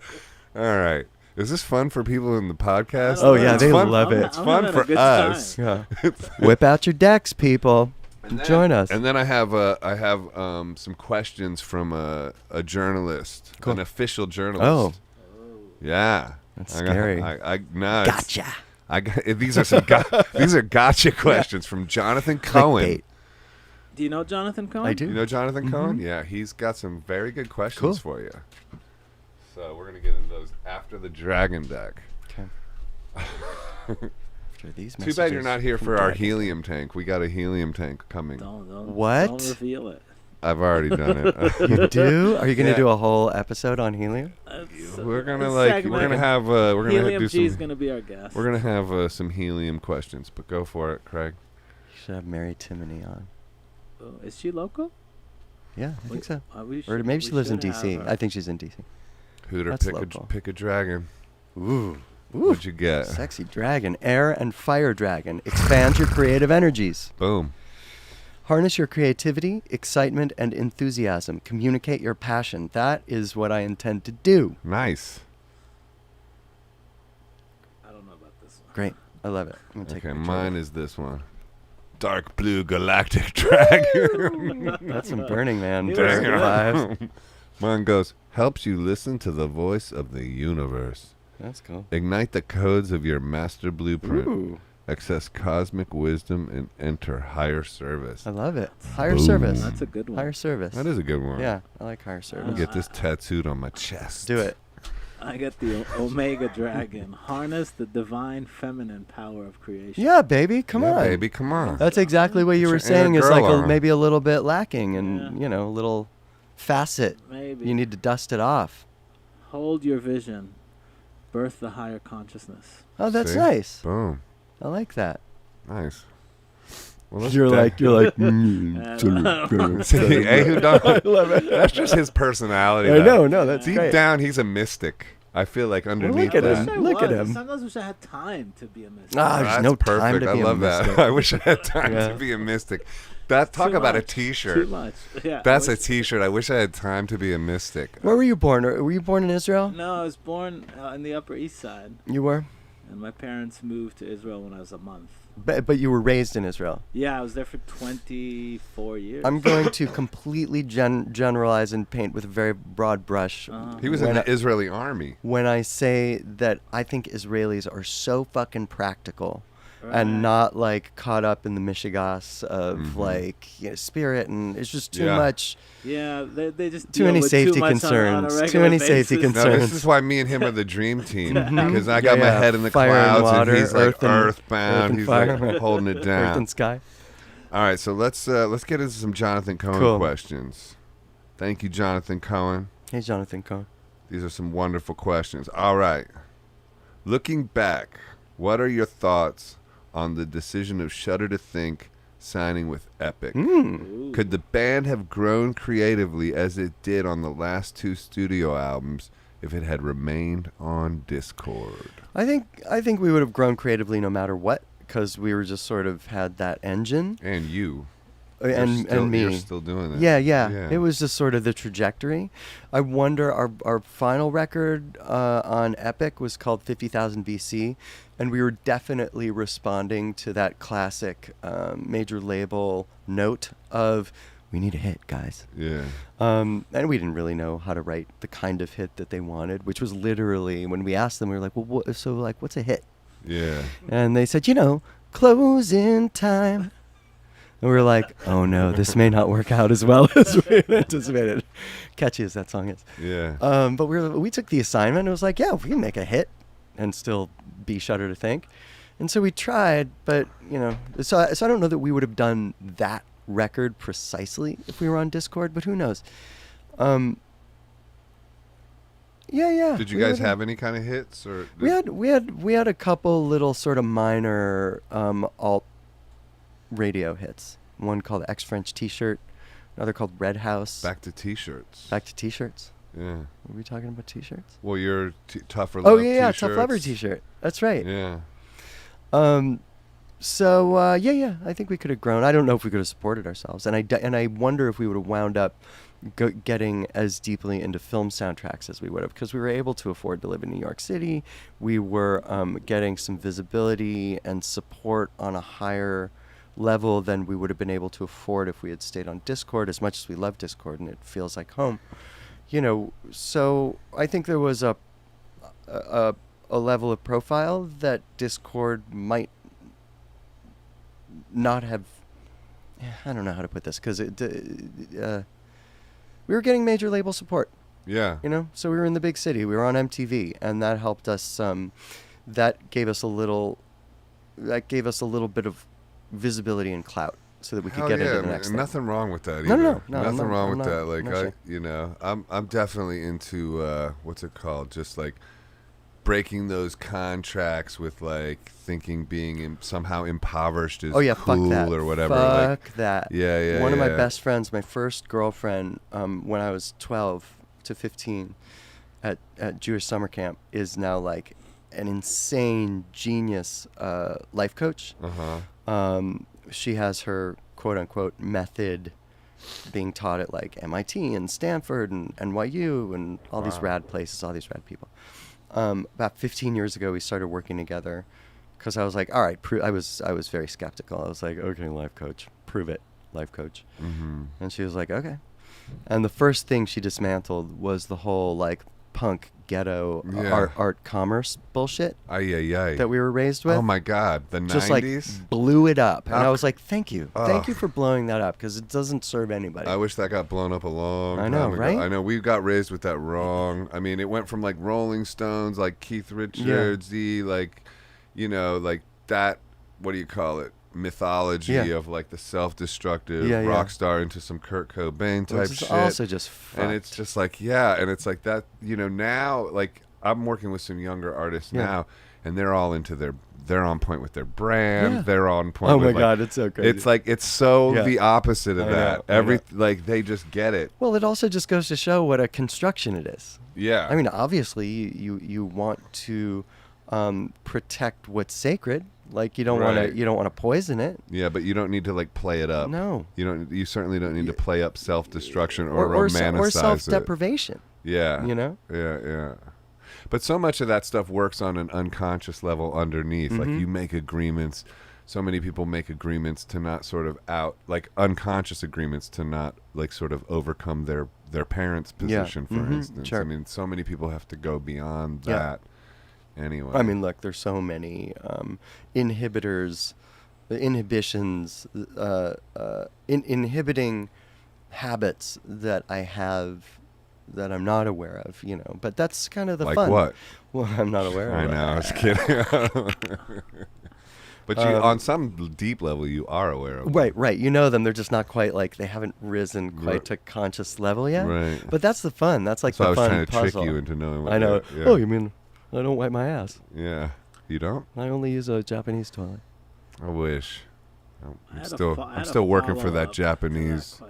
All right. Is this fun for people in the podcast? Oh, yeah, It's they fun. love it. It's fun having a for good us. time. Yeah. Whip out your decks, people. Join us. And then I have some questions from a journalist, Cool. an official journalist. Oh. Yeah. That's I got- scary. no, it's- Gotcha. these are some these are gotcha questions from Jonathan Cohen. Clickbait. Do you know Jonathan Cohen? I do. You know Jonathan Cohen? Yeah, he's got some very good questions Cool. for you. So we're gonna get into those after the dragon deck. Okay. After these Too bad you're messages not here from for our Dragon. helium tank. We got a helium tank coming. Don't What? Don't reveal it. I've already done it. You do? Are you going to Yeah. do a whole episode on helium? We're gonna it's we're segmented. gonna have we're gonna Helium do G is some. gonna be our guest. We're gonna have some helium questions, but go for it, Craig. You should have Mary Timony on. Oh, is she local? Yeah, I think so. We Or should- maybe she we lives in should have D.C. her. I think she's in D.C. Hooter, That's local. pick a dragon. Ooh. What'd you get? Sexy dragon. Air and fire dragon. Expand your creative energies. Boom. Harness your creativity, excitement, and enthusiasm. Communicate your passion. That is what I intend to do. Nice. I don't know about this one. Great. I love it. I'm gonna take Okay, a picture mine of is this one. Dark blue galactic dragon. it. That's some Burning Man Yeah. vibes. Mine goes, helps you listen to the voice of the universe. That's cool. Ignite the codes of your master blueprint. Ooh. Access cosmic wisdom and enter higher service. I love it. Higher Boom. service. That's a good one. Higher service. That is a good one. Yeah, I like higher I'll service. get this tattooed on my chest. Do it. I get the Omega Dragon. Harness the divine feminine power of creation. Yeah, baby. Come Yeah, on. baby, come on. That's exactly what you Get were your saying inner is like girl on. maybe a little bit lacking and, Yeah. you know, a little facet. Maybe. You need to dust it off. Hold your vision. Birth the higher consciousness. Oh, that's See? nice. Boom. I like that. Nice. Well, let's You're like, See, Ehud, I love it. that's just his personality. I though. know, no, that's Deep great. down, he's a mystic. I feel like underneath look at that. him. Look at him. Sometimes wish I had time to be a mystic. Ah, there's That's no perfect. time to I be a love that. mystic. I wish I had time Yeah. to be a mystic. Talk Too about a much. Too T-shirt. much. Yeah. That's I a wish- T-shirt. I wish I had time to be a mystic. Where were you born? Were you born in Israel? No, I was born in the Upper East Side, You were? and my parents moved to Israel when I was a month. But you were raised in Israel. Yeah, I was there for 24 years. I'm going to completely generalize and paint with a very broad brush. He was in when the Israeli army. when I say that I think Israelis are so fucking practical Right. and not like caught up in the mishigas of Mhm. like, you know, spirit, and it's just too Yeah. much. Yeah, they just Too deal many with safety too much concerns. On a Too many regular safety basis. No, this concerns. is why me and him are the dream team. Mhm. Because I got Yeah, my yeah. head in the Fire and clouds, water, and he's like earth and- earthbound. earth and He's fire. like holding it Earth down. and sky. All right, so let's get into some Jonathan Cohen Cool. questions. Thank you, Jonathan Cohen. Hey, Jonathan Cohen. These are some wonderful questions. All right. Looking back, what are your thoughts on the decision of Shudder to Think signing with Epic? Mm. Ooh. Could the band have grown creatively as it did on the last two studio albums if it had remained on Discord? I think we would have grown creatively no matter what, because we were just sort of had that engine. And you. And me. You're still doing that. Yeah. It was just sort of the trajectory. I wonder, our final record on Epic was called 50,000 BC, and we were definitely responding to that classic major label note of, we need a hit, guys. Yeah. And we didn't really know how to write the kind of hit that they wanted, which was literally, when we asked them, we were like, well, so like, what's a hit? Yeah. And they said, closing time. And we were like, oh no, this may not work out as well as we anticipated. Catchy as that song is. Yeah. But we took the assignment. It was like, yeah, we can make a hit and still be Shudder to Think. And so we tried, but, so I don't know that we would have done that record precisely if we were on Discord, but who knows? Yeah. Did you guys have any kind of hits, or we had a couple little sort of minor alt radio hits. One called X French T-shirt, another called Red House. Back to T-shirts? Yeah. Were we talking about T-shirts? Well, your Tougher Love T-shirts. T-shirts. Tough Lover T-shirt. That's right. Yeah. So I think we could have grown. I don't know if we could have supported ourselves, and I wonder if we would have wound up getting as deeply into film soundtracks as we would have, because we were able to afford to live in New York City. We were getting some visibility and support on a higher level than we would have been able to afford if we had stayed on Discord, as much as we love Discord and it feels like home. So I think there was a level of profile that Discord might not have. I don't know how to put this, because we were getting major label support. Yeah. So we were in the big city. We were on MTV, and that helped us. That gave us a little bit of visibility and clout, so that we could get into the next thing. Nothing wrong with that. No, nothing wrong with that. Like sure. I'm definitely into what's it called? Just like breaking those contracts with like thinking being somehow impoverished is cool fuck that. Or whatever. Fuck that. Yeah. One of my best friends, my first girlfriend, when I was 12 to 15 at Jewish summer camp, is now like an insane genius life coach. She has her quote unquote method being taught at like MIT and Stanford and NYU and all these rad places, all these rad people. About 15 years ago, we started working together, because I was like, all right, I was very skeptical. I was like, okay, life coach, prove it, life coach. And she was like, okay. And the first thing she dismantled was the whole like punk ghetto art commerce bullshit that we were raised with. Oh my God, the just 90s? Like blew it up. And I was like, thank you for blowing that up, because it doesn't serve anybody. I wish that got blown up a long time ago. Right? I know, we got raised with that wrong. I mean, it went from like Rolling Stones, like Keith Richards, like that, what do you call it, mythology of like the self-destructive rock star, into some Kurt Cobain type shit. Also just fucked. And it's just like, and it's like that, now, like I'm working with some younger artists now, and they're all into they're on point with their brand. They're on point. Oh my God, it's so crazy. It's like, it's so the opposite of that. Like they just get it. Well, it also just goes to show what a construction it is. Yeah. I mean, obviously you want to protect what's sacred. Like you don't want to poison it. Yeah, but you don't need to like play it up. No. You certainly don't need to play up self-destruction or romanticize or self-deprivation. it. Yeah. Yeah. But so much of that stuff works on an unconscious level underneath. Like you make agreements. So many people make agreements to not sort of like unconscious agreements to not like sort of overcome their parents' position, for instance. Sure. I mean, so many people have to go beyond that. Anyway. I mean, look, there's so many inhibitions, inhibiting habits that I have that I'm not aware of, but that's kind of the like fun. Like what? Well, I'm not aware of. I know, I was kidding. But you, on some deep level, you are aware of them. Right. You know them. They're just not quite like, they haven't risen quite to conscious level yet. Right. But that's the fun. That's like so the fun puzzle. I was trying to puzzle. trick you into knowing what I know. Yeah. Oh, you mean I don't wipe my ass? Yeah. You don't? I only use a Japanese toilet. I wish. I'm still working for that Japanese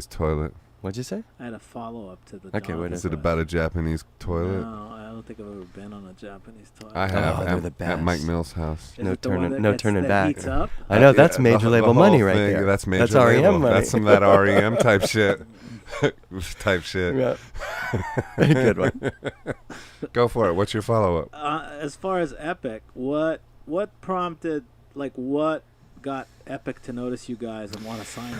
toilet. What'd you say? I had a follow-up to the Okay, what is it about a Japanese toilet? No, I don't think I've ever been on a Japanese toilet. I have they're the at best. Mike Mill's house. No turning back. Heats up? I know, that's major label money right thing, there. That's major that's label. REM money. That's some of that REM type shit. Type shit. Yeah. Good one. Go for it. What's your follow-up? As far as Epic, what prompted, like, what got Epic to notice you guys and want to sign it?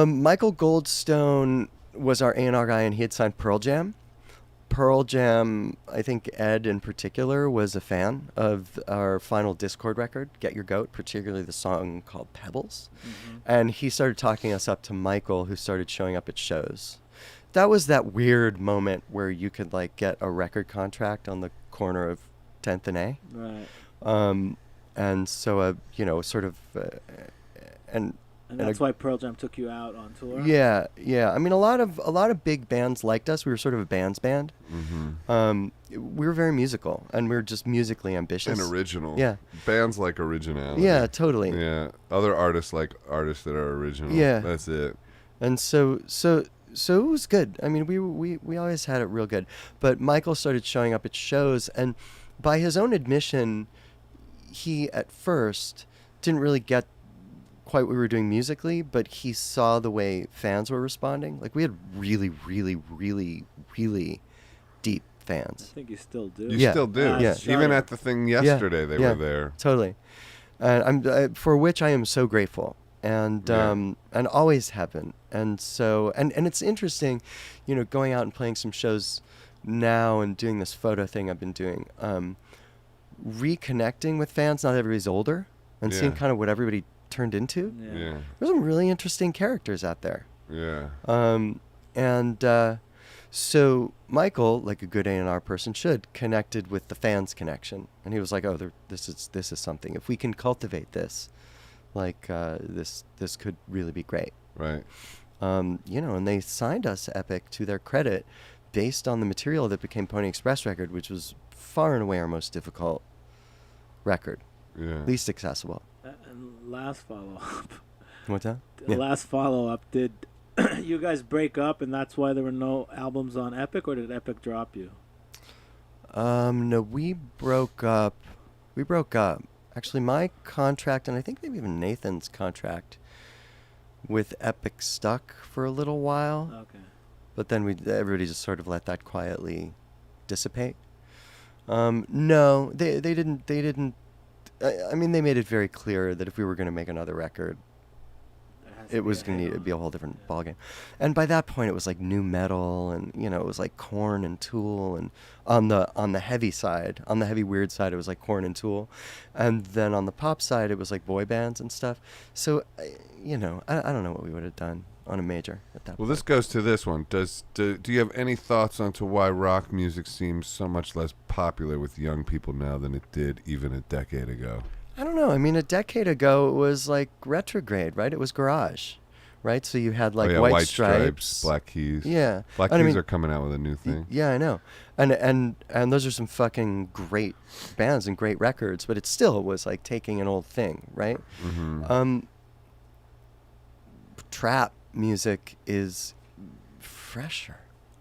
Michael Goldstone was our A&R guy, and he had signed Pearl Jam. Pearl Jam, I think Ed in particular was a fan of our final Discord record, Get Your Goat, particularly the song called Pebbles. Mm-hmm. And he started talking us up to Michael, who started showing up at shows. That was that weird moment where you could like get a record contract on the corner of 10th and A. Right. And so, you know, sort of, and that's why Pearl Jam took you out on tour? Yeah. I mean, a lot of big bands liked us. We were sort of a band's band. Mm-hmm. We were very musical, and we were just musically ambitious. And original. Yeah. Bands like originality. Yeah, totally. Yeah. Other artists like artists that are original. Yeah. That's it. And so it was good. I mean, we always had it real good. But Michael started showing up at shows, and by his own admission, he at first didn't really get quite what we were doing musically, but he saw the way fans were responding. Like, we had really, really, really, really deep fans. I think you still do. You still do. Yeah. Even at the thing yesterday, they were there. Totally. And for which I am so grateful. And always have been. And so, and it's interesting, you know, going out and playing some shows now and doing this photo thing I've been doing, reconnecting with fans. Not everybody's older, and seeing kind of what everybody turned into. Yeah. There's some really interesting characters out there. Yeah. So Michael, like a good A&R person should, connected with the fans connection, and he was like, "Oh, this is something. If we can cultivate this, like this could really be great." Right. You know, and they signed us, Epic, to their credit, based on the material that became Pony Express record, which was far and away our most difficult record. Yeah. Least accessible. And last follow-up. What's that? Last follow-up, did you guys break up and that's why there were no albums on Epic, or did Epic drop you? No, we broke up. Actually, my contract, and I think maybe even Nathan's contract with Epic stuck for a little while. Okay. But then everybody just sort of let that quietly dissipate. No, they didn't. I mean, they made it very clear that if we were going to make another record, it was going to be a whole different ballgame. And by that point, it was like new metal, and you know, it was like Korn and Tool, and on the heavy side, on the heavy weird side, it was like Korn and Tool, and then on the pop side, it was like boy bands and stuff. So, you know, I don't know what we would have done on a major at that point. Well, this goes to this one. Do you have any thoughts onto why rock music seems so much less popular with young people now than it did even a decade ago? I don't know. I mean, a decade ago, it was like retrograde, right? It was garage, right? So you had like White Stripes, Black Keys. Yeah. Black Keys are coming out with a new thing. Yeah, I know. And those are some fucking great bands and great records, but it still was like taking an old thing, right? Mm-hmm. Trap music is fresher.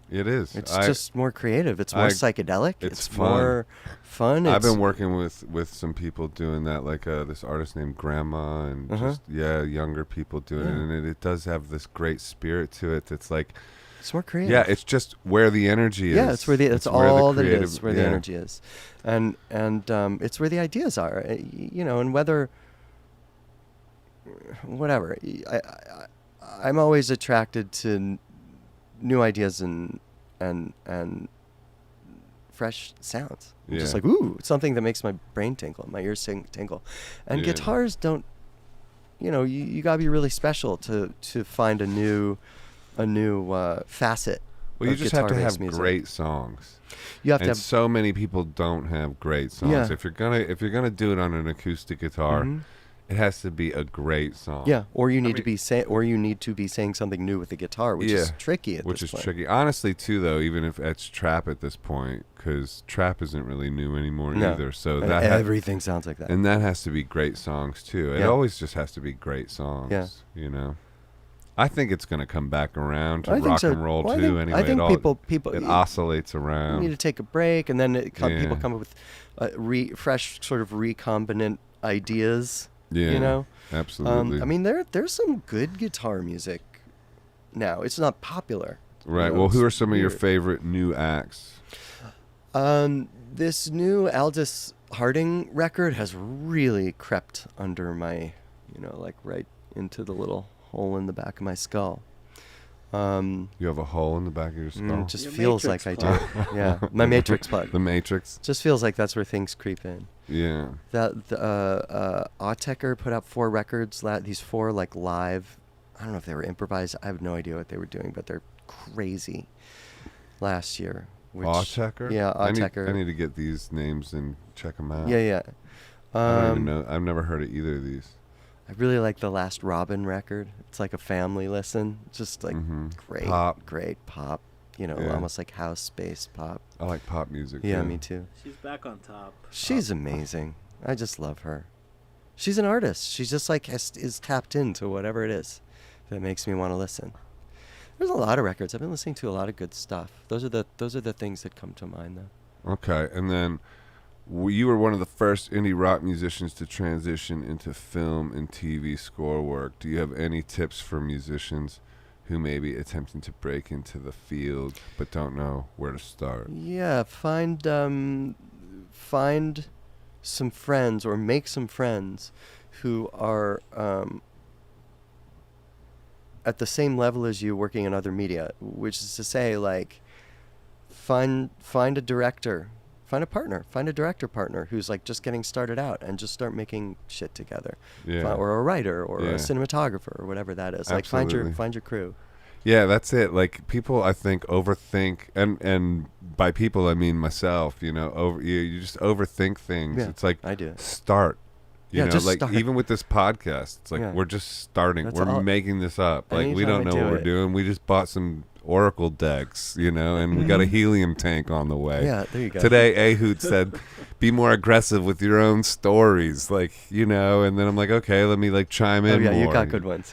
It is. It's just more creative. It's more psychedelic. It's more fun. I've been working with some people doing that, like this artist named Grandma, and just younger people doing it, and it does have this great spirit to it. That's like, it's more creative. Yeah, it's just where the energy is. Yeah, it's where it's all that it is. Where the energy is, and it's where the ideas are. You know, and whatever. I'm always attracted to new ideas and fresh sounds. Yeah. Just like, ooh, something that makes my brain tingle, my ears tingle. And guitars don't, you know, you gotta be really special to find a new facet. Well, you just have to have music. Great songs. You have to have. So many people don't have great songs. Yeah. If you're gonna do it on an acoustic guitar, it has to be a great song. Yeah, or you need to be saying something new with the guitar, which is tricky at this point. Which is tricky. Honestly, too, though, even if it's trap at this point, because trap isn't really new anymore either. So and everything sounds like that. And that has to be great songs, too. It always just has to be great songs. Yeah. You know? I think it's going to come back around to I rock think and roll, well, too. Anyway, I think people it oscillates around. You need to take a break, and then people come up with fresh, sort of recombinant ideas. Yeah, you know, absolutely. I mean, there's some good guitar music now. It's not popular, right? You know, well, who are some of your favorite new acts? This new Aldous Harding record has really crept under my, you know, like right into the little hole in the back of my skull. You have a hole in the back of your skull? It just Your feels Matrix like I do. Yeah, my Matrix plug. The Matrix? Just feels like that's where things creep in. Yeah. That Autechre put out 4 records. These 4 like live. I don't know if they were improvised. I have no idea what they were doing, but they're crazy. Last year. Autechre? Yeah, Autechre. I need to get these names and check them out. Yeah. I don't even know. I've never heard of either of these. I really like the Last Robin record. It's like a family listen. Just like great pop. Almost like house-based pop. I like pop music. Yeah, me too. She's back on top. She's amazing. I just love her. She's an artist. She's just like is tapped into whatever it is that makes me want to listen. There's a lot of records. I've been listening to a lot of good stuff. Those are the things that come to mind, though. Okay, and then you were one of the first indie rock musicians to transition into film and TV score work. Do you have any tips for musicians who may be attempting to break into the field but don't know where to start? Yeah, find some friends or make some friends who are at the same level as you working in other media, which is to say, like, find a director. Find a partner. Find a director partner who's like just getting started out and just start making shit together. Yeah. Or a writer or a cinematographer or whatever that is. Absolutely. Like find your crew. Yeah, that's it. Like, people, I think, overthink, and by people I mean myself. You just overthink things. Yeah, it's like, I do. Start. You know, just like start. Even with this podcast, it's like we're just starting. That's we're all. making this up. Like, we don't know what we're doing. We just bought some Oracle decks, and we got a helium tank on the way. Yeah, there you go. Today, Ehud said, "Be more aggressive with your own stories," and then I'm like, okay, let me chime in. Yeah, more. you got good ones.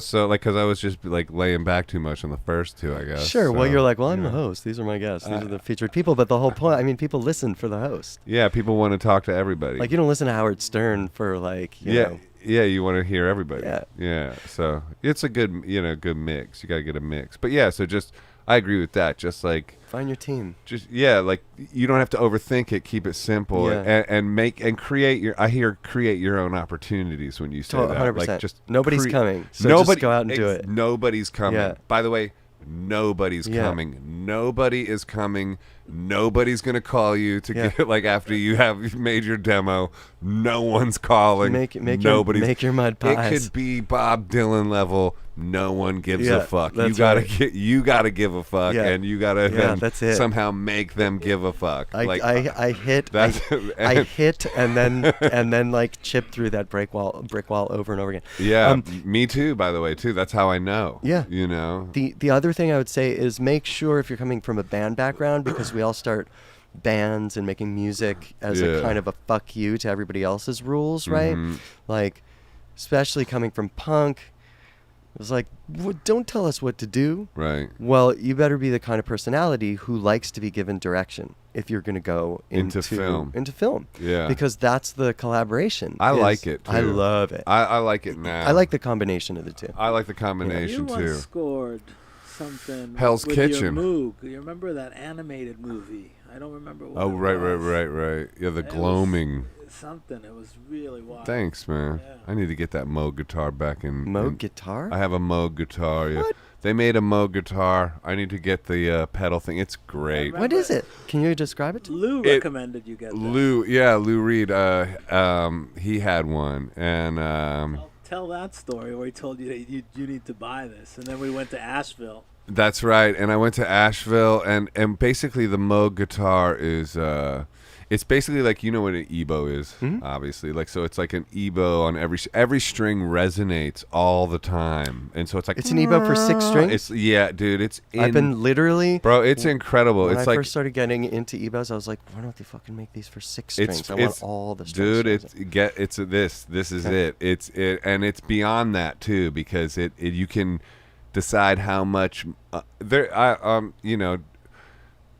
So because I was just laying back too much on the first 2, I guess. Sure. Well, you're like, I'm the host. These are my guests. These are the featured people. But the whole point, I mean, people listen for the host. Yeah, people want to talk to everybody. Like, you don't listen to Howard Stern for you know. Yeah, you want to hear everybody. Yeah. So it's a good, good mix. You got to get a mix. But yeah, so I agree with that. Just find your team. You don't have to overthink it. Keep it simple and create your own opportunities when you say that. 100%. Nobody's coming. So just go out and do it. Nobody's coming. Yeah. By the way, nobody's coming. Nobody is coming. Nobody's gonna call you to get after you have made your demo. No one's calling. Make your mud pies. It could be Bob Dylan level. No one gives a fuck. You gotta give a fuck, and you gotta somehow make them give a fuck. I hit and then chip through that brick wall over and over again. Yeah, me too. By the way, too. That's how I know. Yeah, The other thing I would say is make sure if you're coming from a band background, because we all start bands and making music as a kind of a fuck you to everybody else's rules, right? Like, especially coming from punk. It was like, don't tell us what to do. Right. Well, you better be the kind of personality who likes to be given direction if you're going to go into film. Yeah. Because that's the collaboration. I like it, too. I love it. I like it now. I like the combination of the two. I like the combination, you too. once scored something Hell's with Kitchen. Your Moog. You remember that animated movie? I don't remember what it was. Right. Yeah, the gloaming. Something. It was really wild. Thanks, man. Yeah. I need to get that Moog guitar back in. Moog guitar? I have a Moog guitar. Yeah. What? They made a Moog guitar. I need to get the pedal thing. It's great. What is it? Can you describe it? Lou recommended you get that. Lou Reed. He had one, and I'll tell that story where he told you that you need to buy this, and then we went to Asheville. That's right. And I went to Asheville, and basically the Moog guitar is it's basically like, you know what an EBow is, obviously. So it's like an EBow on every string resonates all the time, and so it's like it's an EBow for 6 strings. Dude. I've been literally, bro. It's incredible. When it's I first started getting into EBows, I was like, why don't they fucking make these for 6 strings? I want all the strings. Dude, this is it. It's and it's beyond that too, because you can decide how much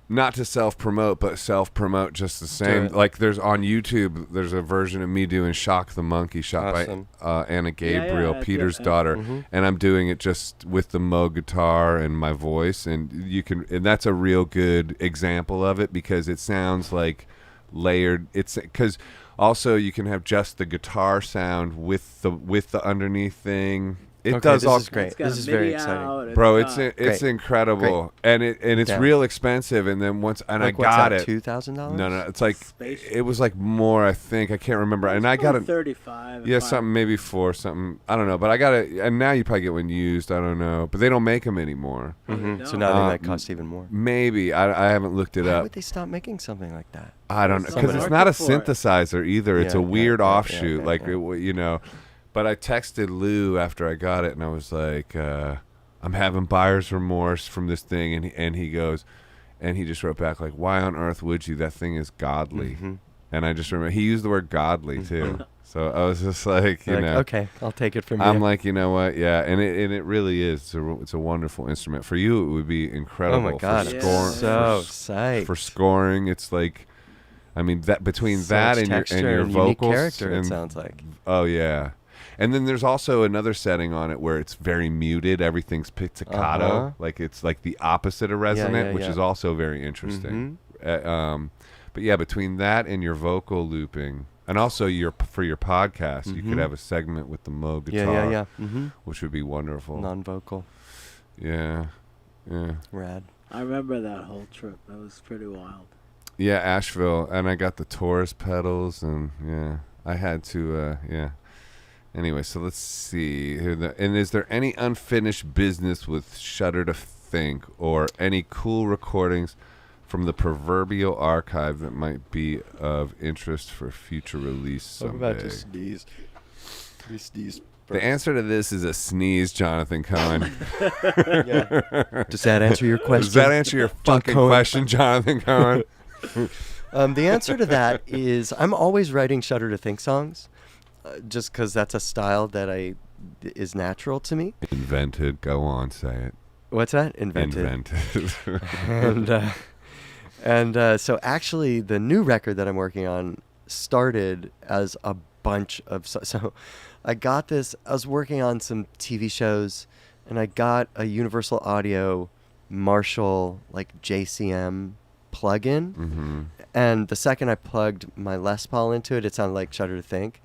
not to self-promote, but self-promote just the same. Like, there's on YouTube, there's a version of me doing Shock the Monkey, shot by Anna Gabriel, Peter's daughter, and I'm doing it just with the Moog guitar and my voice, and that's a real good example of it, because it sounds like layered. It's because also you can have just the guitar sound with the underneath thing. It does this all. Is great. This is very exciting, bro. It's incredible, and it's real expensive. And then once I got it, $2,000. No, it's like it was like more. I think I can't remember. And I got it 35. Yeah, something maybe 4 something. I don't know, but I got it. And now you probably get one used. I don't know, but they don't make them anymore. So now they might cost even more. Maybe I haven't looked it up. Why would they stop making something like that? I don't know, because it's not a synthesizer either. It's a weird offshoot, you know. But I texted Lou after I got it, and I was like, I'm having buyer's remorse from this thing. And he goes, and he just wrote back, like, why on earth would you? That thing is godly. And I just remember, he used the word godly, too. So I was just like, you know. Okay, I'll take it from you. I'm like, you know what? Yeah, and it really is. It's a wonderful instrument. For you, it would be incredible. Oh, my God. For so psyched. For scoring, it's like, I mean, that between that and your vocals. Unique character, it sounds like. Oh, yeah. And then there's also another setting on it where it's very muted. Everything's pizzicato. Like it's like the opposite of resonant, which is also very interesting. But yeah, between that and your vocal looping, and also for your podcast, you could have a segment with the Moog guitar, which would be wonderful. Non-vocal. Yeah. Rad. I remember that whole trip. That was pretty wild. Yeah, Asheville, and I got the Taurus pedals, and I had to, Anyway, so let's see. And is there any unfinished business with Shudder to Think, or any cool recordings from the proverbial archive that might be of interest for future release someday? What about to sneeze? You sneeze. The answer to this is a sneeze, Jonathan Cohen. Does that answer your question? Does that answer your fucking question, Jonathan Cohen? The answer to that is I'm always writing Shudder to Think songs. Just because that's a style that is natural to me. Invented. Go on, say it. What's that? Invented. and so actually the new record that I'm working on started as a bunch of... So I got this... I was working on some TV shows, and I got a Universal Audio Marshall, like JCM plug-in. And the second I plugged my Les Paul into it, it sounded like Shudder to Think.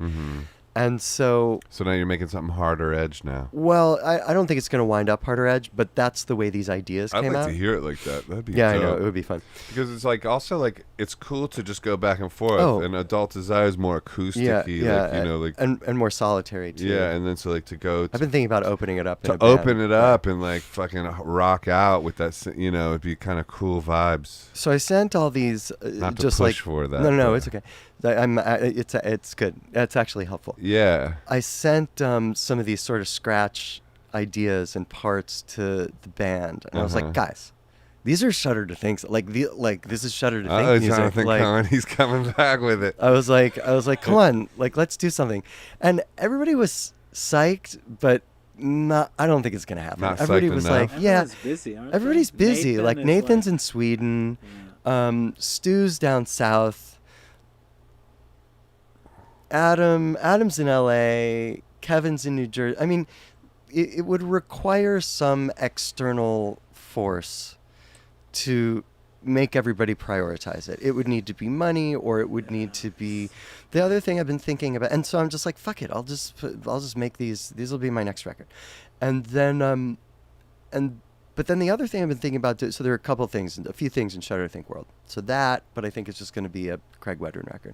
And so now you're making something harder edge now. Well, I don't think it's going to wind up harder edge, but that's the way these ideas came out. I'd like to hear it like that. That'd be dope. I know. It would be fun. Because it's like also like it's cool to just go back and forth. And Adult Desire is more acoustic-y, and more solitary too. Yeah, and then so like to go. I've been thinking about opening it up. And like fucking rock out with that. It'd be kind of cool vibes. So I sent all these. Not just to push for that. No, it's okay. It's good. That's actually helpful. Yeah. I sent some of these sort of scratch ideas and parts to the band, and I was like, guys, these are Shudder to Think. Like this is Shudder to Think music. Jonathan Cohen, he's coming back with it. I was like, come on, like let's do something. And everybody was psyched, but not. I don't think it's gonna happen. Everybody was enough. Like, yeah, busy, everybody's busy. Like Nathan's in Sweden, Stu's down south. Adam's in LA, Kevin's in New Jersey. I mean, it would require some external force to make everybody prioritize it. It would need to be money, or it would need to be the other thing I've been thinking about. And so I'm just like, fuck it. I'll just make these. These will be my next record. And then but then the other thing I've been thinking about, so there are a few things in Shudder to Think world. So that, but I think it's just going to be a Craig Wedren record.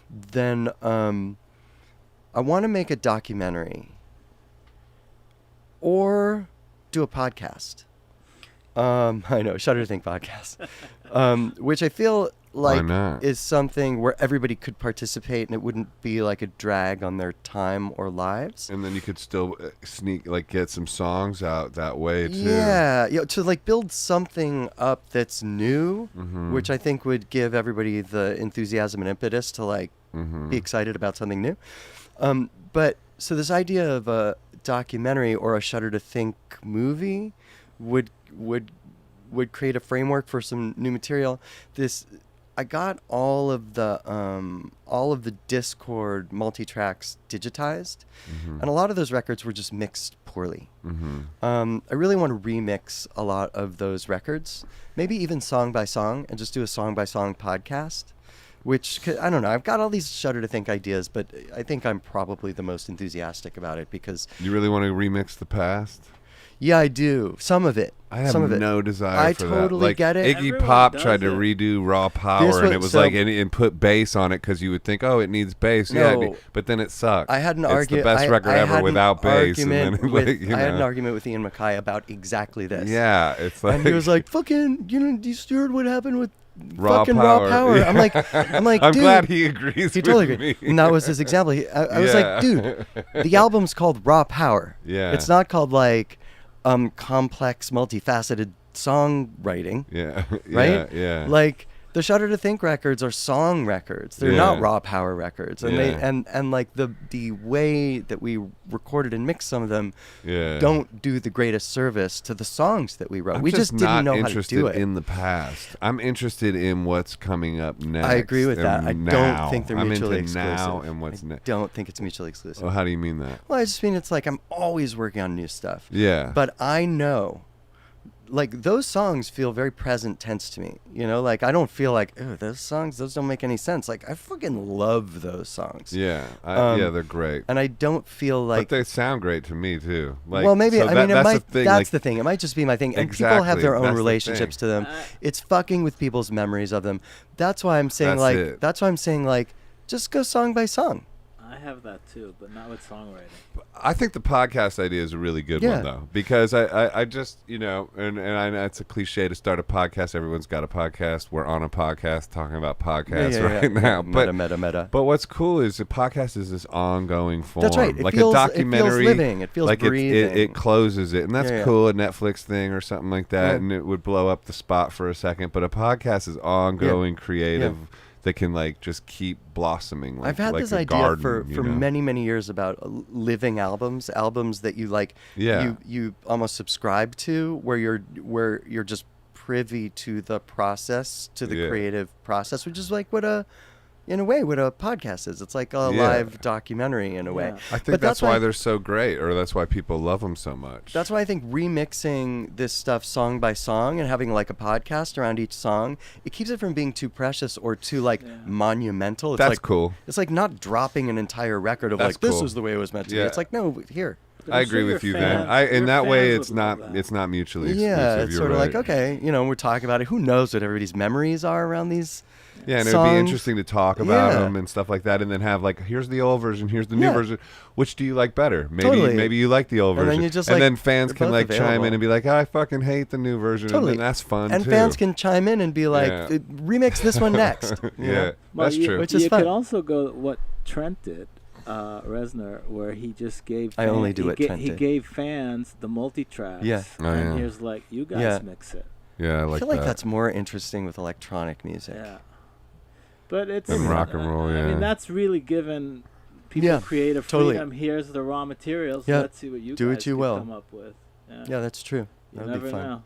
Then I want to make a documentary or do a podcast. I know, Shudder to Think podcast, which I feel like is something where everybody could participate and it wouldn't be like a drag on their time or lives. And then you could still get some songs out that way too. Yeah, to like build something up that's new, which I think would give everybody the enthusiasm and impetus to be excited about something new. But so this idea of a documentary or a Shudder to Think movie would create a framework for some new material. I got all of the Discord multi-tracks digitized, and a lot of those records were just mixed poorly. I really want to remix a lot of those records, maybe even song by song, and just do a song by song podcast. which I don't know. I've got all these Shudder to Think ideas, but I think I'm probably the most enthusiastic about it because you really want to remix the past. Yeah, I do. Some of it. I have no desire I for totally that. Like, get it. Iggy Everyone Pop does tried to it. redo Raw Power, and it was and put bass on it because you would think, oh, it needs bass. No, yeah, but then it sucked. I had an It's argument. the best record ever without bass. I had an argument with Ian Mackay about exactly this. Yeah, it's like, and he was like, "Fucking, you heard what happened with Raw fucking Power." Raw Power." Yeah. I'm like, I'm dude, glad he agrees. he totally with agreed. me. And that was his example. I was like, dude, the album's called Raw Power. Yeah, it's not called like complex, multifaceted songwriting. Yeah, right. Yeah. Like the Shudder to Think records are song records. They're not Raw Power records. And they and like the way that we recorded and mixed some of them don't do the greatest service to the songs that we wrote. We just didn't know how to do it. I'm interested in the past. I'm interested in what's coming up next. I agree with that. I don't think they're mutually exclusive. Now and what's next. Don't think it's mutually exclusive. Well, how do you mean that? Well, I just mean it's like I'm always working on new stuff. Yeah. But I know, like, those songs feel very present tense to me. You know, like, I don't feel like, oh, those don't make any sense. Like, I fucking love those songs. Yeah. Yeah, they're great. And I don't feel like... But they sound great to me, too. Like, well, maybe, so I mean, that's might, the thing. That's the thing. It might just be my thing. And people have their own relationships to them. It's fucking with people's memories of them. That's why I'm saying, just go song by song. I have that too, but not with songwriting. I think the podcast idea is a really good one, though, because I just, and I know it's a cliche to start a podcast. Everyone's got a podcast. We're on a podcast talking about podcasts right now. Meta. But what's cool is the podcast is this ongoing form. That's right. Like a documentary. It feels living. It feels like breathing. It closes it. And that's cool, a Netflix thing or something like that, and it would blow up the spot for a second. But a podcast is ongoing, creative. That can just keep blossoming. I've had this idea for many years about living albums that you you almost subscribe to, where you're just privy to the process, to the creative process, which is like what a podcast is. It's like a live documentary in a way. I think that's why they're so great, or that's why people love them so much. That's why I think remixing this stuff song by song and having like a podcast around each song, it keeps it from being too precious or too monumental. It's that's cool. It's like not dropping an entire record of this is the way it was meant to be. It's like, no, here. I agree with you, then. In that way, it's not mutually exclusive. Yeah, it's You're sort of right. like, okay, we're talking about it. Who knows what everybody's mememories are around these Yeah, and songs. It'd be interesting to talk about them and stuff like that, and then have here's the old version, here's the new version. Which do you like better? Maybe you like the old version, and then fans can chime in and be like, I fucking hate the new version, and then that's fun and too. Fans can chime in and be like, remix this one next. That's true. Which is you fun. could also go what Trent did. Reznor, where he just gave I only do what Trent he did. gave fans the multi-tracks and here's you guys mix it. Yeah, I feel like that's more interesting with electronic music. Yeah, but it's and rock and roll. I mean, that's really given people creative freedom. Here's the raw materials. Let's see what you guys can come up with. Yeah, that's true. You That'd be fun. know.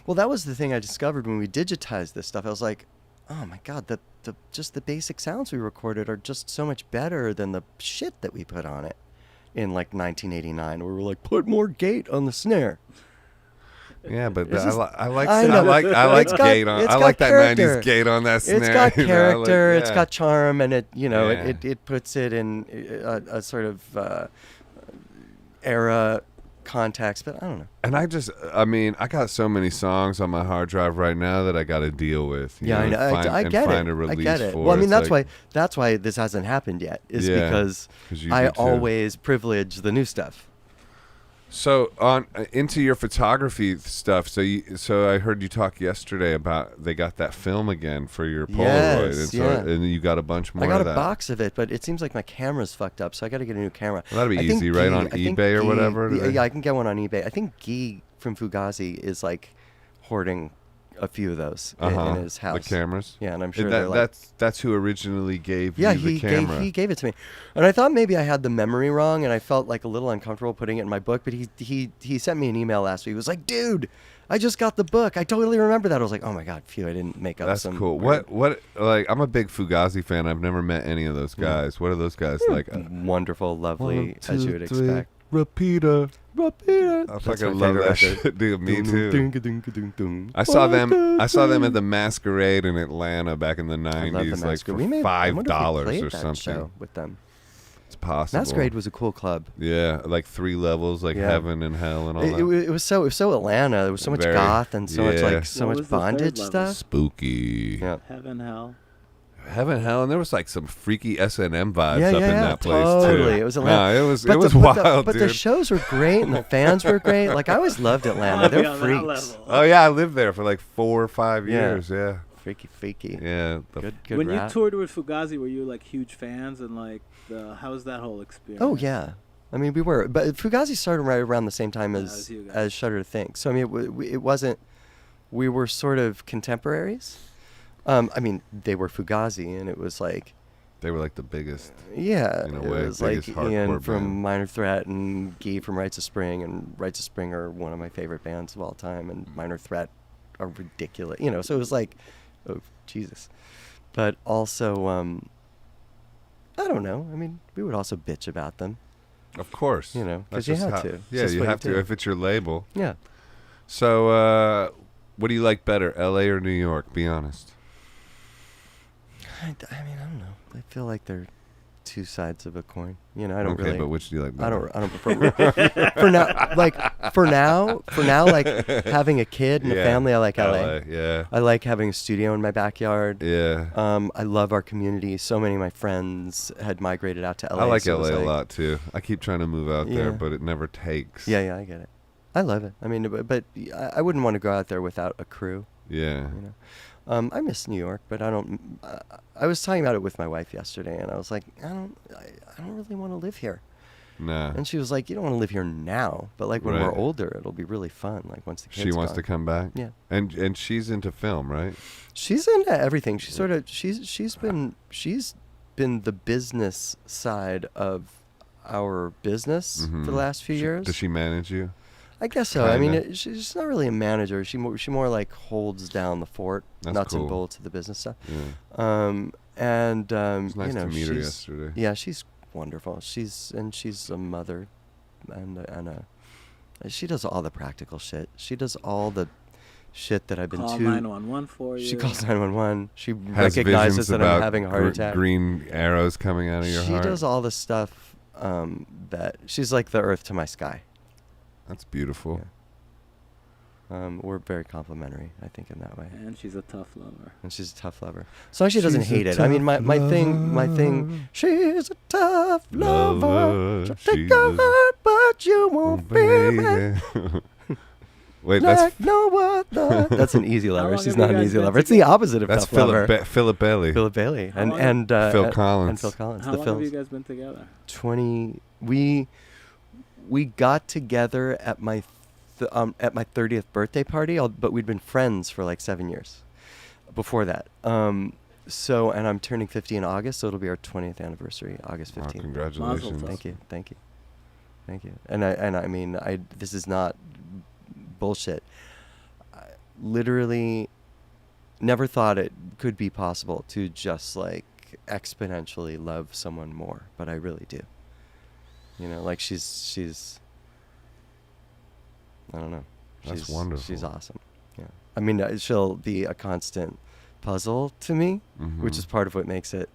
Well, that was the thing I discovered when we digitized this stuff. I was like, oh my god, just the basic sounds we recorded are just so much better than the shit that we put on it in 1989, where we're like, put more gate on the snare. Yeah, but I like gate on. I like that character. 90s gate on that snare. It's got character. It's got charm, and it puts it in a sort of era context. But I don't know. And I got so many songs on my hard drive right now that I got to deal with. I know. I get find it. A release I get it. For. Well, I mean, that's why this hasn't happened yet. Is because I always privilege the new stuff. So into your photography stuff. So I heard you talk yesterday about they got that film again for your Polaroid, and you got a bunch more. I got of that. a box of it, but it seems like my camera's fucked up, so I got to get a new camera. Well, that'd be easy, right? On eBay or whatever. Yeah, I can get one on eBay. I think Guy from Fugazi is hoarding a few of those in his house. The cameras? Yeah, and I'm sure that's who originally gave you the camera. He gave it to me. And I thought maybe I had the memory wrong, and I felt a little uncomfortable putting it in my book, but he sent me an email last week. He was like, dude, I just got the book. I totally remember that. I was like, oh my god, phew, I didn't make up That's some... cool. What I'm a big Fugazi fan. I've never met any of those guys. What are those guys like? Wonderful, lovely, 1, 2, as you would 3. expect. Repeater. I fucking love that shit, dude. Me too. I saw them at the Masquerade in Atlanta back in the 90s, like for $5 or something. Show with them. It's possible. Masquerade was a cool club. Yeah, like 3 levels, like heaven and hell and all that. It was so Atlanta. There was so much goth and so much bondage stuff. Spooky. Yeah. Heaven, hell. Heaven, hell, and there was like some freaky S&M vibes up in that place totally. too. It was Atlanta. No, it was wild, but dude. the shows were great and the fans were great. Like I always loved Atlanta. They're freaks. Oh yeah, I lived there for like 4 or 5 years. Yeah. Freaky. Yeah. Good. When rap. you toured with Fugazi, were you like huge fans and like how was that whole experience? Oh yeah. I mean, we were, but Fugazi started right around the same time as Shudder To Think. So I mean, it wasn't. We were sort of contemporaries. I mean, they were Fugazi, and it was like they were like the biggest. Yeah, in a way, it was like Ian from band. Minor Threat and Guy from Rites of Spring, and Rites of Spring are one of my favorite bands of all time, and Minor Threat are ridiculous. You know, so it was like, oh Jesus, but also, I don't know. I mean, we would also bitch about them. Of course, you know, because you had to. Yeah, you have to if it's your label. Yeah. So, what do you like better, L.A. or New York? Be honest. I mean, I don't know. I feel like they're two sides of a coin. You know, I don't really. Okay, but which do you like better? I don't prefer. For now, like having a kid and a family, I like LA. Yeah. I like having a studio in my backyard. Yeah. I love our community. So many of my friends had migrated out to LA. I like LA a lot too. I keep trying to move out there, but it never takes. Yeah, I get it. I love it. I mean, but I wouldn't want to go out there without a crew. Yeah. You know. I miss New York, but I don't. I was talking about it with my wife yesterday, and I was like, I don't really want to live here. Nah. And she was like, you don't want to live here now, but like when we're older, it'll be really fun. Like once the kids. She wants to come back. Yeah. And she's into film, right? She's into everything. She's been the business side of our business for the last few years. Does she manage you? I guess so. Kinda. I mean, she's not really a manager. She more like holds down the fort, nuts and bolts of the business stuff. Yeah. It's nice to meet her yesterday. Yeah, she's wonderful. She's a mother, and she does all the practical shit. She does all the shit that I've been Call 911 for you. She calls 911. She has recognizes that I'm having a heart attack. Green arrows coming out of your heart. She does all the stuff that she's like the earth to my sky. That's beautiful. Yeah. We're very complimentary, I think, in that way. And she's a tough lover. As long as she doesn't hate it. I mean, my thing. She's a tough lover. She'll take your heart, but you won't feel it. Wait, like no other. That's an easy lover. She's not an easy lover. It's the opposite of tough lover. That's Philip Bailey. Philip Bailey and Phil Collins. And Phil Collins. How long have you guys been together? 20. We got together at my 30th birthday party, but we'd been friends for like 7 years before that. So, and I'm turning 50 in August, so it'll be our 20th anniversary, August 15th. Oh, congratulations! Thank you. And I mean, this is not bullshit. I literally never thought it could be possible to just like exponentially love someone more, but I really do. You know, like she's I don't know. That's wonderful. She's awesome. Yeah. I mean, she'll be a constant puzzle to me, which is part of what makes it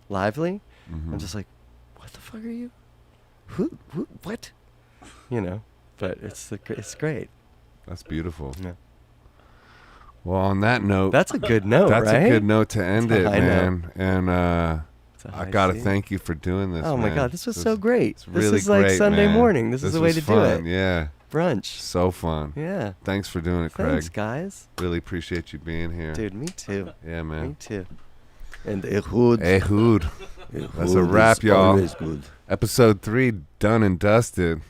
lively. I'm just like, what the fuck are you? Who what? You know, but it's great. That's beautiful. Yeah. Well, on that note, that's a good note, right? That's a good note to end it, man. Note. And I gotta thank you for doing this. Oh my God, this was so great. It's really this is like great, Sunday man. morning. This is the way to fun. do it. Yeah. Brunch. So fun. Yeah. Thanks for doing it, Craig. Thanks, guys. Really appreciate you being here. Dude, me too. Yeah, man. Me too. And Ehud. Ehud. That's a wrap, y'all. Episode 3 done and dusted.